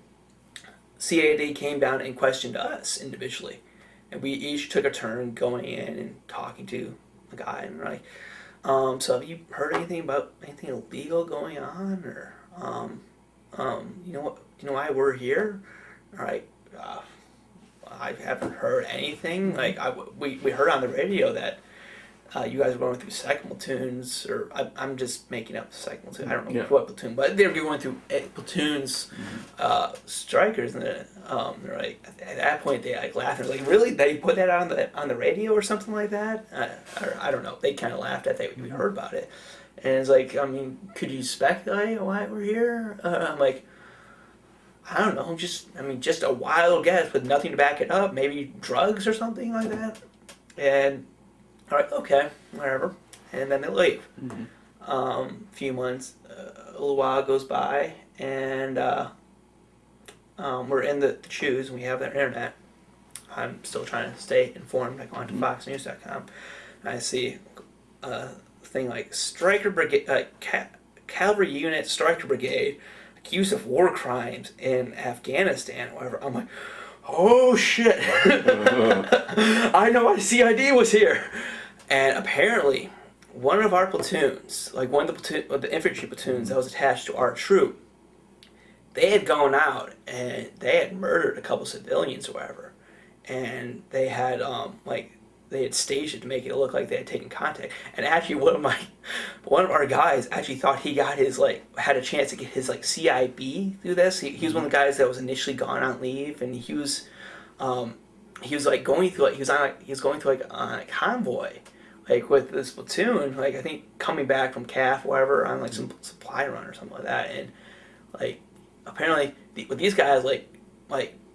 CAD came down and questioned us individually. And we each took a turn going in and talking to a guy, and we're like, so have you heard anything about anything illegal going on, or you know why we're here? All right, I haven't heard anything. Like we heard on the radio that you guys were going through 2nd Platoons, or I'm just making up 2nd Platoon. I don't know what platoon, but they were going through platoons, strikers, and they're like, at that point they like laughed. They're like, really? They put that on the radio or something like that? Or I don't know. They kind of laughed at that. We heard about it, and it's like, I mean, could you speculate why we're here? I'm like, I don't know. Just a wild guess with nothing to back it up. Maybe drugs or something like that. And all right, okay, whatever. And then they leave. few months, a little while goes by, and we're in the shoes, and we have the internet. I'm still trying to stay informed. I go on to foxnews.com, and I see a thing like Stryker Brigade, Cavalry Unit Stryker Brigade accused of war crimes in Afghanistan. Whatever. I'm like, oh shit! I know my CID was here, and apparently, one of our platoons, like one of the infantry platoons that was attached to our troop, they had gone out and they had murdered a couple civilians or whatever, and they had they had staged it to make it look like they had taken contact. And actually, one of our guys actually thought he got his had a chance to get his CIB through this. He was one of the guys that was initially gone on leave, and he was going through on a convoy with this platoon, I think coming back from CAF, whatever, on some supply run or something like that, and apparently with these guys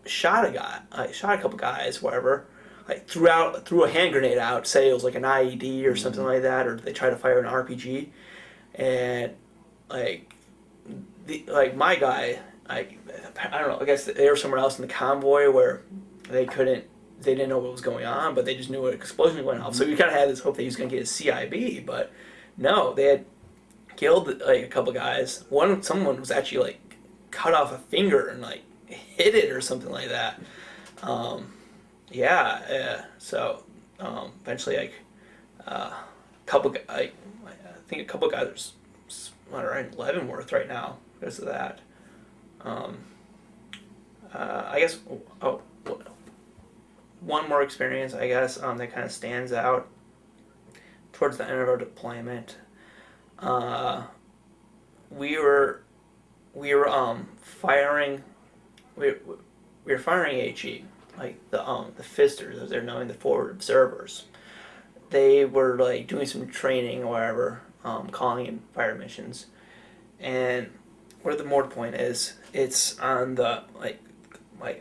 shot a couple guys, whatever. Threw a hand grenade out, say it was an IED or something like that, or they tried to fire an RPG, and my guy, I don't know, I guess they were somewhere else in the convoy where they didn't know what was going on, but they just knew an explosion went off. So we kind of had this hope that he was going to get his CIB, but no, they had killed a couple guys. Someone was actually cut off a finger and hit it or something like that. So eventually, I think a couple guys are in Leavenworth right now because of that. I guess one more experience, I guess, that kind of stands out towards the end of our deployment. We were firing HE. The FISTers, as they're known, the forward observers. They were doing some training or whatever, calling in fire missions, and where the mortar point is, it's on the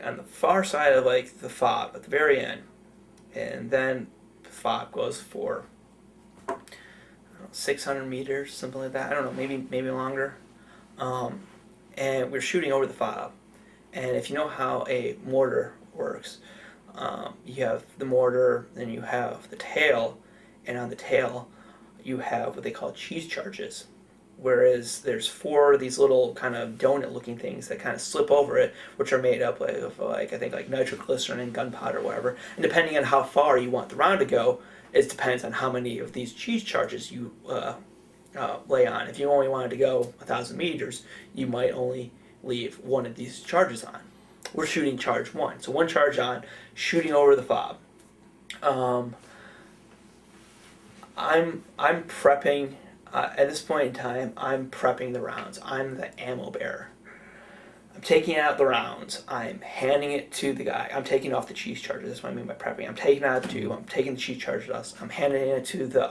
on the far side of the FOB at the very end, and then the FOB goes for 600 meters, something like that. I don't know, maybe longer. And we're shooting over the FOB, and if you know how a mortar works, you have the mortar, then you have the tail, and on the tail you have what they call cheese charges, whereas there's 4 of these little kind of donut looking things that kind of slip over it, which are made up of I think nitroglycerin and gunpowder or whatever, and depending on how far you want the round to go, it depends on how many of these cheese charges you lay on. If you only wanted to go 1,000 meters, you might only leave one of these charges on. We're shooting charge 1. So 1 charge on, shooting over the FOB. I'm prepping, at this point in time, I'm prepping the rounds. I'm the ammo bearer. I'm taking out the rounds. I'm handing it to the guy. I'm taking off the cheese charges. That's what I mean by prepping. I'm taking out the tube. I'm taking the cheese charges. I'm handing it to the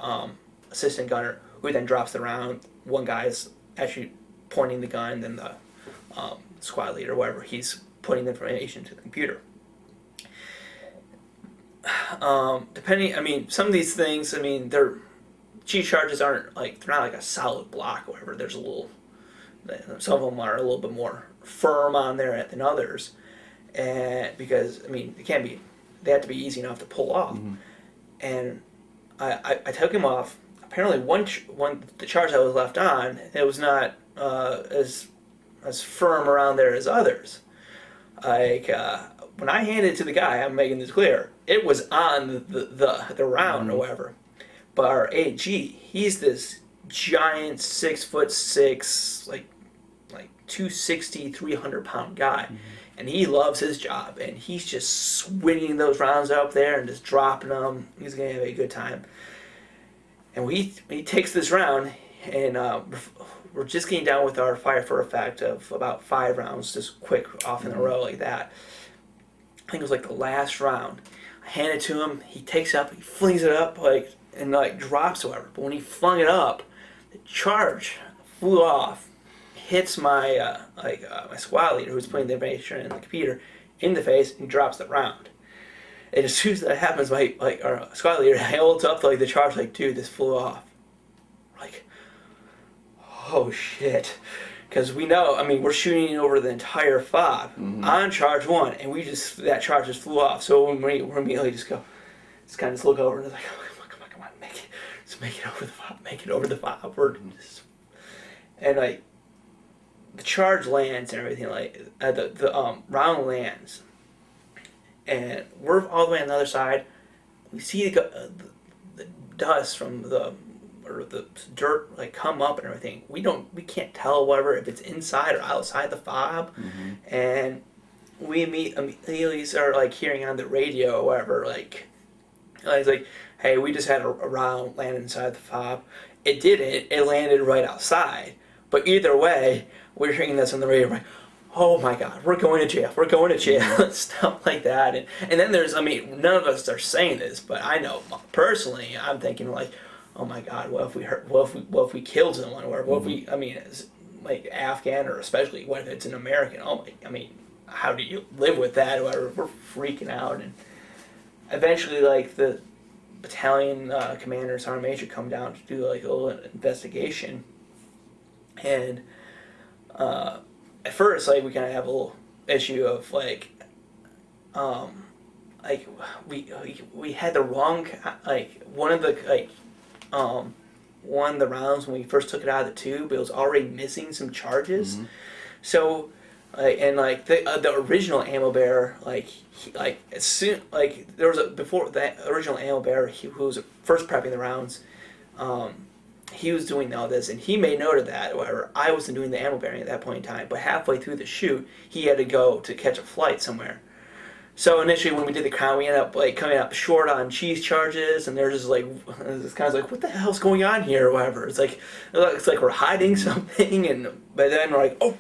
assistant gunner, who then drops the round. One guy's actually pointing the gun, then the squad leader, whatever, he's putting the information to the computer. Some of these things, their cheese charges aren't they're not a solid block or whatever. There's some of them are a little bit more firm on there than others, and because they have to be easy enough to pull off. And I took him off. Apparently, the charge that was left on, it was not as firm around there as others. When I handed it to the guy, I'm making this clear, it was on the round or whatever. But our AG, he's this giant 6'6", 260, 300-pound guy, and he loves his job, and he's just swinging those rounds up there and just dropping them. He's gonna have a good time. And he takes this round, and we're just getting down with our fire for effect of about 5 rounds, just quick off in a row like that. I think it was the last round. I hand it to him. He takes it up. He flings it up and drops whatever. But when he flung it up, the charge flew off, hits my my squad leader, who's putting the information in the computer, in the face, and drops the round. And as soon as that happens, our squad leader holds up the charge, dude, this flew off. oh shit. Because we know, I mean, we're shooting over the entire FOB on charge 1, and that charge just flew off. So when we immediately just kind of look over and it's like, oh, come on, just make it over the FOB. And like, the charge lands and everything, like, the round lands, and we're all the way on the other side. We see the dust from the dirt like come up and everything. We can't tell whatever if it's inside or outside the FOB, and we immediately start like hearing on the radio or whatever, like it's like, hey, we just had a round land inside the FOB. It didn't. It landed right outside. But either way, we're hearing this on the radio, like, oh my God, we're going to jail, stuff like that. And then there's, I mean, none of us are saying this, but I know personally, I'm thinking like, oh my God, what if we killed someone, or what if we, I mean, it's like Afghan, or especially what if it's an American? I mean, how do you live with that? Or we're freaking out, and eventually, like, the battalion commander, sergeant major, come down to do like a little investigation, and at first, like, we kind of have a little issue of like we had the wrong, like, one of the rounds when we first took it out of the tube, it was already missing some charges. So and like the original ammo bearer, as soon, like, there was before that original ammo bearer, who was first prepping the rounds, he was doing all this, and he made note of that. However, I wasn't doing the ammo bearing at that point in time, but halfway through the shoot, he had to go to catch a flight somewhere. So initially, when we did the crown, we ended up like coming up short on cheese charges, and they're just like, it's kind of like, what the hell's going on here, or whatever. It's like we're hiding something, and but then we're like, oh,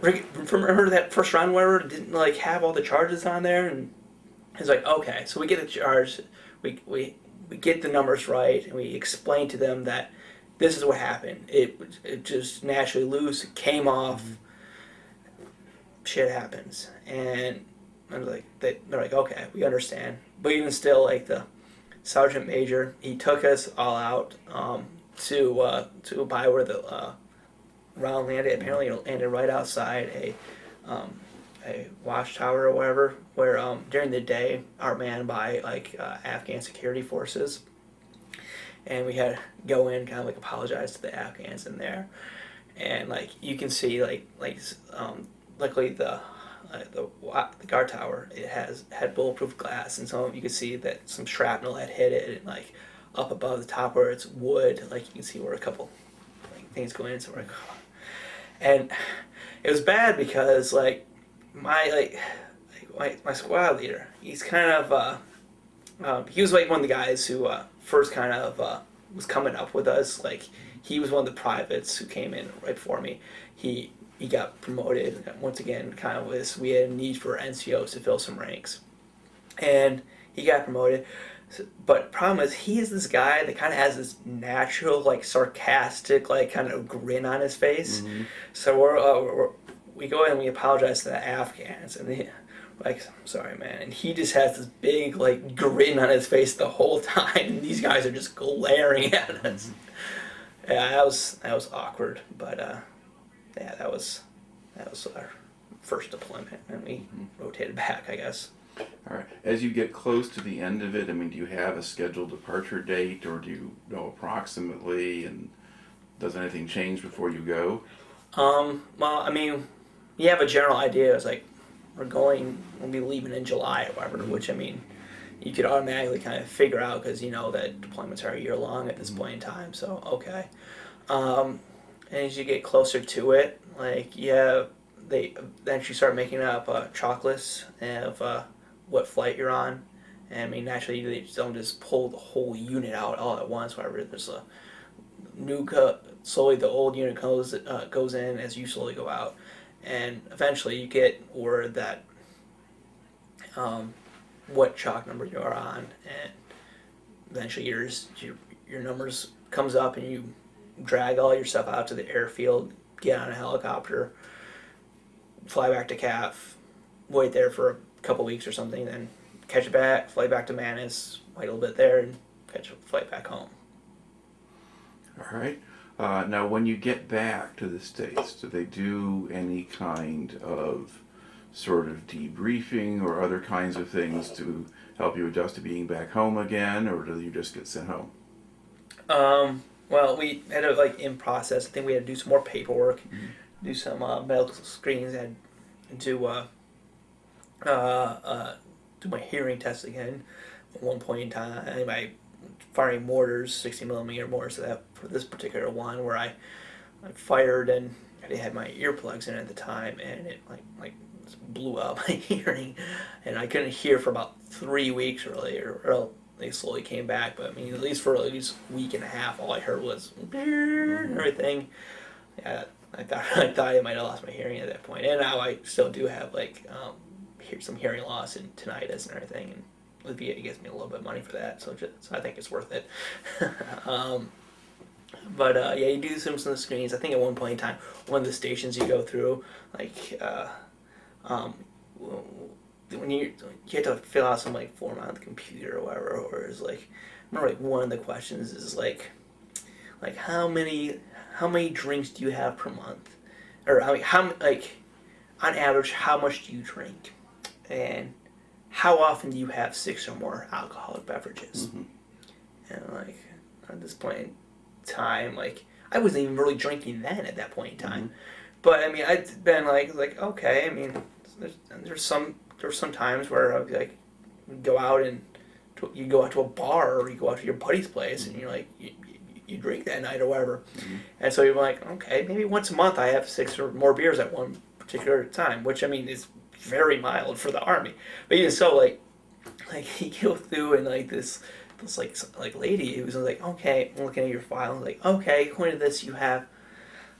remember that first round where it didn't like have all the charges on there, and it's like, okay, so we get the charge, we get the numbers right, and we explain to them that this is what happened. It just naturally loose, it came off. Shit happens, and I'm like, they're like, okay, we understand. But even still, like, the sergeant major, he took us all out to by where the round landed. Apparently, it landed right outside a watchtower or whatever, where during the day are manned by like Afghan security forces, and we had to go in, kind of like apologize to the Afghans in there, and like you can see luckily the guard tower, it had bulletproof glass, and so you can see that some shrapnel had hit it, and like up above the top where it's wood, like you can see where a couple like things go in. So we're like, oh. And it was bad because like my squad leader, he's kind of he was like one of the guys who first kind of was coming up with us. Like, he was one of the privates who came in right before me. He got promoted. Once again, kind of we had a need for NCOs to fill some ranks, and he got promoted. But problem is, he is this guy that kind of has this natural, like, sarcastic, like, kind of grin on his face. So we go in and we apologize to the Afghans, and they like, sorry, man. And he just has this big, like, grin on his face the whole time, and these guys are just glaring at us. Yeah, that was awkward, but yeah, that was our first deployment, and we rotated back, I guess. All right. As you get close to the end of it, I mean, do you have a scheduled departure date, or do you know approximately, and does anything change before you go? Well, I mean, you have a general idea. It's like, we'll be leaving in July or whatever, which, I mean, you could automatically kind of figure out because you know that deployments are a year long at this point in time, so okay. And as you get closer to it, like, they actually start making up checklists of what flight you're on. And I mean, naturally, they don't just pull the whole unit out all at once. Wherever there's a new slowly the old unit goes in as you slowly go out, and eventually you get word that what chalk number you are on, and eventually your numbers comes up, and you drag all your stuff out to the airfield, get on a helicopter, fly back to CAF, wait there for a couple weeks or something, then catch it back, fly back to Manus, wait a little bit there, and catch a flight back home. All right. Now, when you get back to the States, do they do any kind of sort of debriefing or other kinds of things to help you adjust to being back home again, or do you just get sent home? Well, we had to, like, in process. I think we had to do some more paperwork, do some medical screenings, and do do my hearing test again. At one point in time, I firing mortars, 60 millimeter mortars, for this particular one where I fired and I had my earplugs in at the time, and it like blew out my hearing, and I couldn't hear for about 3 weeks really, or they slowly came back. But I mean, at least for a week and a half, all I heard was and everything. Yeah, I thought I might have lost my hearing at that point, and now I still do have like some hearing loss and tinnitus and everything. And the VA gives me a little bit of money for that, so I think it's worth it. But yeah, you do some of the screens. I think at one point in time, one of the stations you go through, like when you have to fill out some like form on the computer or whatever, or it's like, I remember like one of the questions is like how many drinks do you have per month, or how like on average how much do you drink, and how often do you have 6 or more alcoholic beverages? And like at this point in time, like I wasn't even really drinking then at that point in time, but I mean I'd been like okay, I mean there's some times where I'd be like go out and you go out to a bar or you go out to your buddy's place and you're like you drink that night or whatever, and so you're like okay, maybe once a month I have 6 or more beers at one particular time, which I mean is very mild for the Army, but even so, like you go through and like this like lady who was like, okay, I'm looking at your file, like okay, according to this you have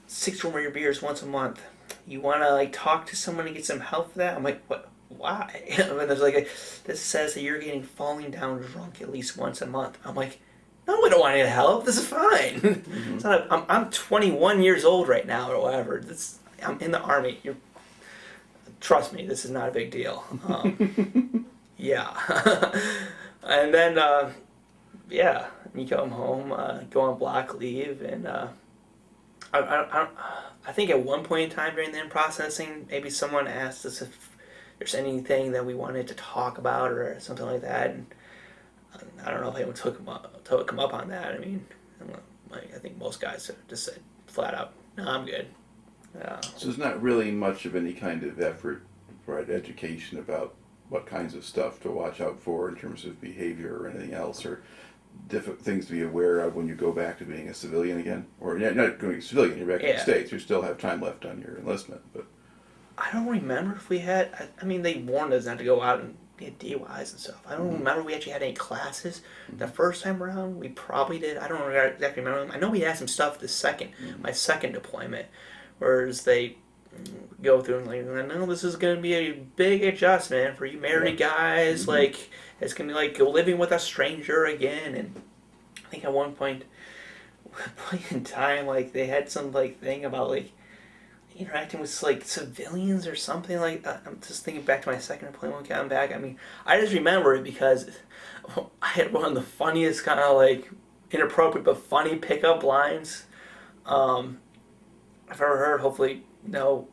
6 or more beers once a month. You want to like talk to someone to get some help for that? I'm like, what? Why? And there's like this says that you're getting falling down drunk at least once a month. I'm like, no, I don't want any help. This is fine. It's not I'm 21 years old right now or whatever. I'm in the Army. Trust me, this is not a big deal. Yeah. And then, yeah, you come home, go on block leave, and I think at one point in time during the in-processing, maybe someone asked us if there's anything that we wanted to talk about or something like that, and I don't know if anyone took them up on that. I mean, I think most guys just said flat out, no, I'm good. So there's not really much of any kind of effort to provide education about what kinds of stuff to watch out for in terms of behavior or anything else, or things to be aware of when you go back to being a civilian again, or not going to be a civilian, you're back in the States, you still have time left on your enlistment. But I don't remember if we had. I mean, they warned us not to go out and get DUIs and stuff. I don't remember we actually had any classes the first time around. We probably did. I don't exactly remember. I know we had some stuff my second deployment, whereas they go through and like, no, this is going to be a big adjustment for you married guys. Like, it's going to be like living with a stranger again. And I think at one point in time, like they had some like thing about like interacting with like civilians or something like that. I'm just thinking back to my second deployment when I came back. I mean, I just remember it because I had one of the funniest kind of like inappropriate but funny pickup lines I've ever heard. Hopefully no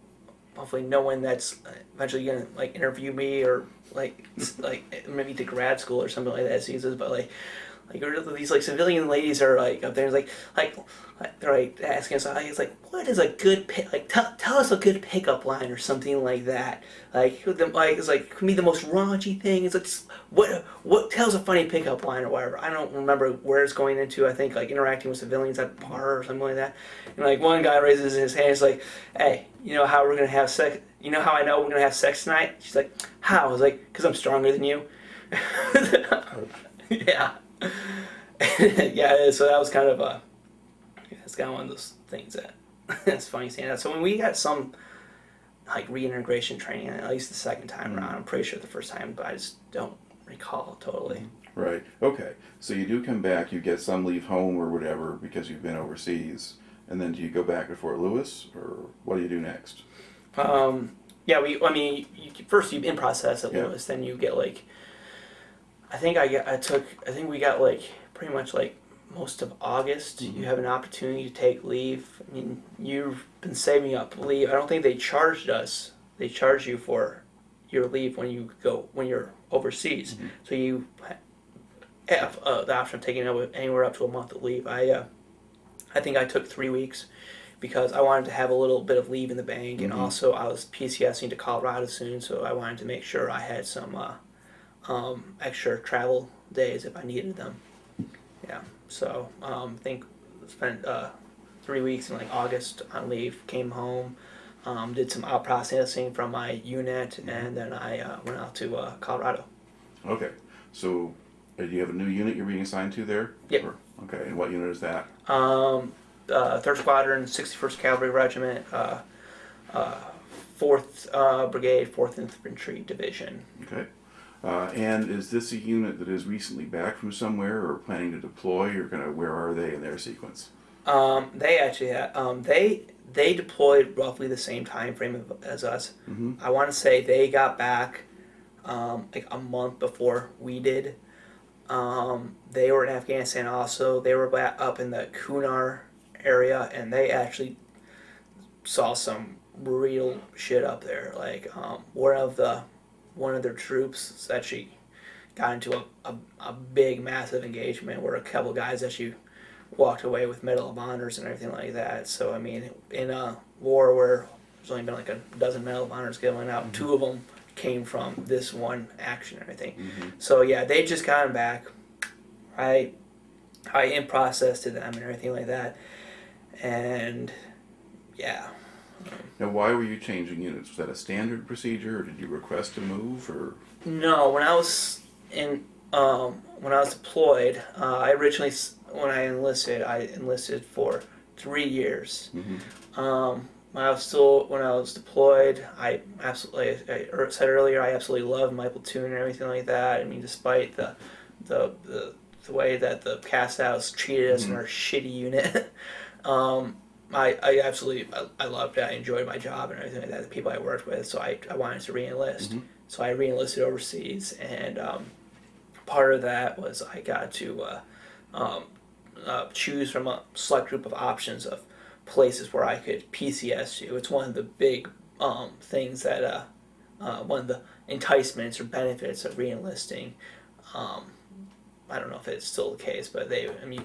one that's eventually gonna like interview me or like maybe to grad school or something like that sees this, but like these like civilian ladies are like up there like they're like asking us, it's like, what is a good tell us a good pickup line or something like that, like it's like can be the most raunchy thing. It's like what tells a funny pickup line or whatever. I don't remember where it's going into. I think like interacting with civilians at a bar or something like that. And like one guy raises his hand, he's like, hey, you know how we're gonna have sex? You know how I know we're gonna have sex tonight? She's like, how? I was like, because I'm stronger than you. Yeah. Yeah, so that was kind of it's kind of one of those things that it's funny seeing that. So when we got some like reintegration training, at least the second time around, I'm pretty sure the first time, but I just don't recall totally. Right. Okay. So you do come back, you get some leave home or whatever because you've been overseas, and then do you go back to Fort Lewis, or what do you do next? Yeah, first you in process at Lewis, then you get like, I think we got like pretty much like most of August. You have an opportunity to take leave. I mean, you've been saving up leave. I don't think they charged us. They charge you for your leave when you're overseas. So you have the option of taking anywhere up to a month of leave. I think I took 3 weeks because I wanted to have a little bit of leave in the bank, and also I was PCSing to Colorado soon, so I wanted to make sure I had some extra travel days if I needed them. Yeah, so I think spent 3 weeks in like August on leave, came home, did some out processing from my unit, and then I went out to Colorado. Okay, so do you have a new unit you're being assigned to there? Yep. Okay, and what unit is that? 3rd Squadron, 61st Cavalry Regiment, 4th Brigade, 4th Infantry Division. Okay. And is this a unit that is recently back from somewhere or planning to deploy, or kind of where are they in their sequence? They actually they deployed roughly the same time frame as us. I want to say they got back like a month before we did. They were in Afghanistan also. They were up in the Kandahar area, and they actually saw some real shit up there. Like one of their troops actually got into a big, massive engagement where a couple of guys actually walked away with Medal of Honors and everything like that. So, I mean, in a war where there's only been like a dozen Medal of Honors given out, 2 of them came from this one action and everything. So, yeah, they just gotten back. I in process to them and everything like that. And, yeah. Now, why were you changing units? Was that a standard procedure, or did you request a move, or? No, when I was deployed, I originally, when I enlisted for 3 years. When I was deployed, I said earlier, I absolutely loved my platoon and everything like that. I mean, despite the way that the cast outs treated us in our shitty unit, I absolutely loved it. I enjoyed my job and everything like that, the people I worked with, so I wanted to re-enlist. So I re-enlisted overseas, and part of that was I got to choose from a select group of options of places where I could PCS to. It's one of the big things that, one of the enticements or benefits of re-enlisting. I don't know if it's still the case, but you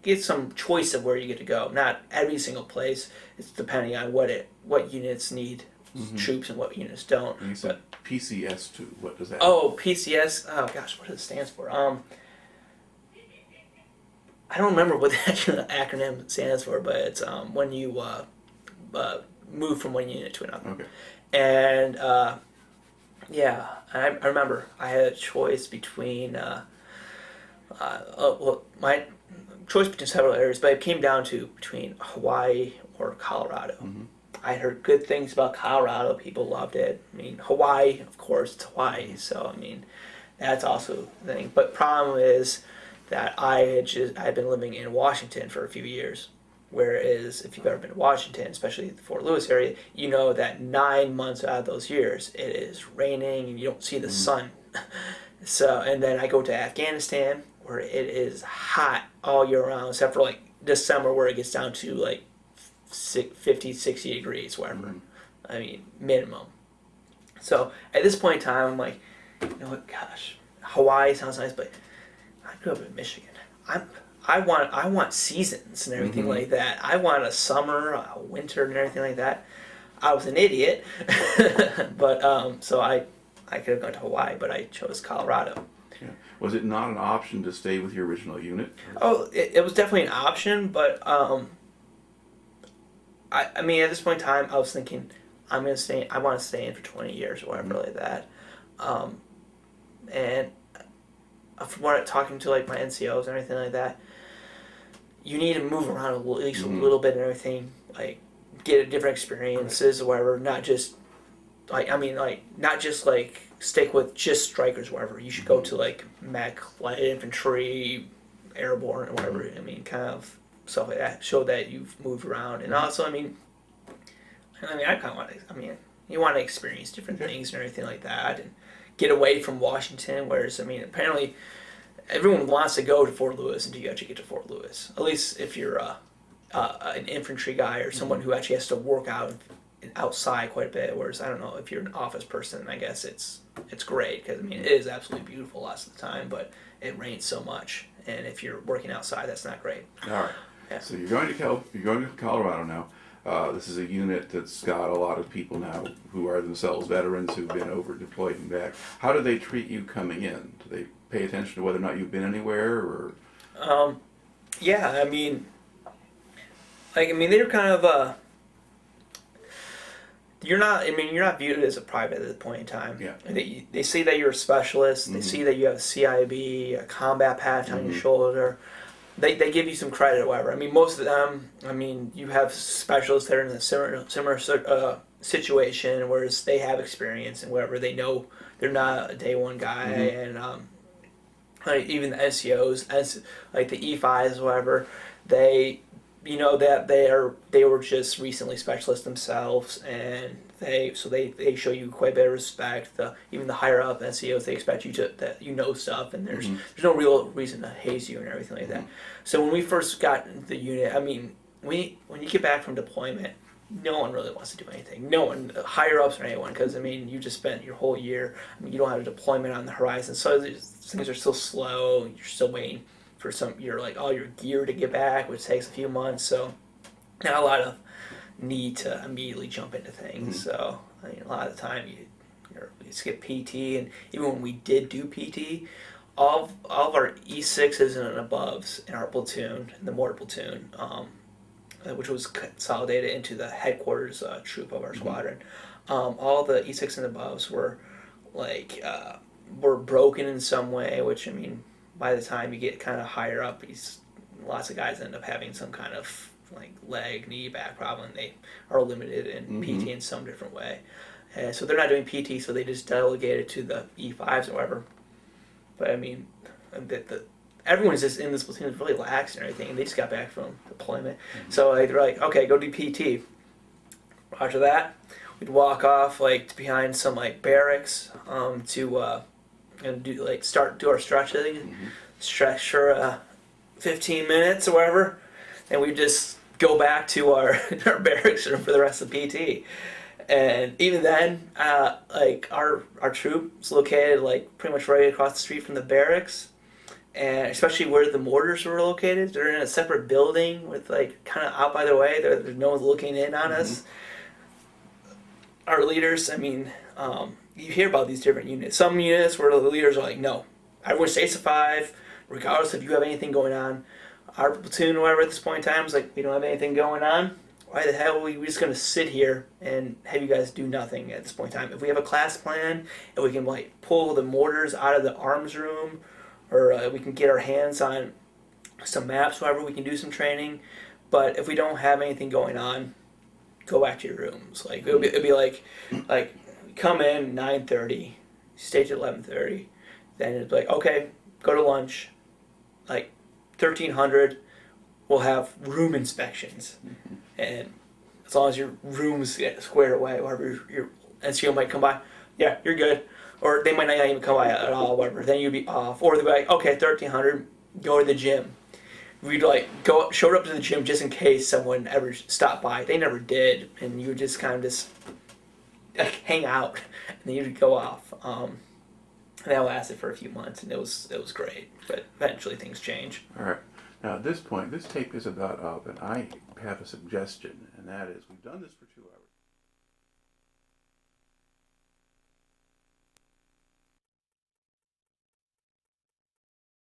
get some choice of where you get to go. Not every single place. It's depending on what units need troops and what units don't. And you said PCS too. What does that? Oh, PCS. Oh gosh, what does it stand for? I don't remember what the actual acronym stands for, but it's when you move from one unit to another. Okay. And yeah, I remember I had a choice between my choice between several areas, but it came down to between Hawaii or Colorado. I heard good things about Colorado. People loved it. I mean, Hawaii, of course, it's Hawaii. So, I mean, that's also the thing. But problem is that I had been living in Washington for a few years. Whereas if you've ever been to Washington, especially the Fort Lewis area, you know that 9 months out of those years, it is raining and you don't see the sun. So, and then I go to Afghanistan, where it is hot all year round, except for like December, where it gets down to like 50, 60 degrees, whatever. I mean, minimum. So at this point in time, I'm like, you know what, gosh, Hawaii sounds nice, but I grew up in Michigan. I want seasons and everything like that. I want a summer, a winter, and everything like that. I was an idiot, but so I could have gone to Hawaii, but I chose Colorado. Yeah. Was it not an option to stay with your original unit? Oh, it was definitely an option, but I mean, at this point in time, I was thinking, I want to stay in for 20 years or whatever like that. And from what talking to like my NCOs and everything like that, you need to move around at least a little bit and everything, like get different experiences or whatever. Not just not just like stick with just strikers or whatever. You should go to like mech, light infantry, airborne or whatever. I mean, kind of stuff like that. Show that you've moved around, and also, I mean, I kind of want to. I mean, you want to experience different things and everything like that, and get away from Washington. Whereas, I mean, apparently, everyone wants to go to Fort Lewis until you actually get to Fort Lewis. At least if you're an infantry guy or someone who actually has to work out outside quite a bit. Whereas I don't know, if you're an office person, I guess it's great because I mean it is absolutely beautiful lots of the time, but it rains so much, and if you're working outside, that's not great. All right. Yeah. So you're going to Colorado now. This is a unit that's got a lot of people now who are themselves veterans who've been over deployed and back. How do they treat you coming in? Do they pay attention to whether or not you've been anywhere, or? Yeah, I mean, they're kind of you're not viewed as a private at the point in time. Yeah. They see that you're a specialist. They see that you have a CIB, a combat patch on your shoulder. They give you some credit or whatever. I mean, most of them, you have specialists that are in a similar situation, whereas they have experience and whatever. They know they're not a day one guy, and even the NCOs, like the E5s, whatever, they that they were just recently specialists themselves, and they show you quite a bit of respect. Even the higher up NCOs, they expect you that you know stuff, and there's no real reason to haze you and everything like that. So when we first got into the unit, when you get back from deployment, no one really wants to do anything. No one, higher ups or anyone, because you just spent your whole year. You don't have a deployment on the horizon, so things are still slow. You're still waiting for all your gear to get back, which takes a few months. So not a lot of need to immediately jump into things. So a lot of the time you skip PT, and even when we did do PT, all of our E6s and aboves in our platoon, in the mortar platoon, which was consolidated into the headquarters troop of our squadron, all the E6 and aboves were were broken in some way, which by the time you get kind of higher up, lots of guys end up having some kind of leg, knee, back problem. They are limited in PT in some different way. And so they're not doing PT, so they just delegate it to the E5s or whatever. But everyone's just in this platoon is really lax and everything, and they just got back from deployment. So they're like, okay, go do PT. After that, we'd walk off behind some barracks to and do our stretching, stretch for 15 minutes or whatever, and we just go back to our barracks room for the rest of PT. And even then, our troop's located pretty much right across the street from the barracks, and especially where the mortars were located, they're in a separate building with kind of out by the way. There's no one looking in on us. Our leaders, you hear about these different units. Some units where the leaders are like, no, everyone stays to 5, regardless if you have anything going on. Our platoon, or whatever, at this point in time, is we don't have anything going on. Why the hell are we just going to sit here and have you guys do nothing at this point in time? If we have a class plan, and we can pull the mortars out of the arms room, or we can get our hands on some maps, whatever, we can do some training. But if we don't have anything going on, go back to your rooms. It'd be like come in 9:30, stay till 11:30, then it'd be okay, go to lunch, 1300, we'll have room inspections, and as long as your rooms get squared away, whatever, your NCO might come by, yeah, you're good, or they might not even come by at all, whatever, then you'd be off, or they'd be okay, 1300, go to the gym. We'd showed up to the gym just in case someone ever stopped by. They never did, and you would just kind of hang out, and then you'd go off. And that lasted for a few months, and it was great. But eventually things change. All right. Now at this point, this tape is about up, and I have a suggestion, and that is we've done this for too long.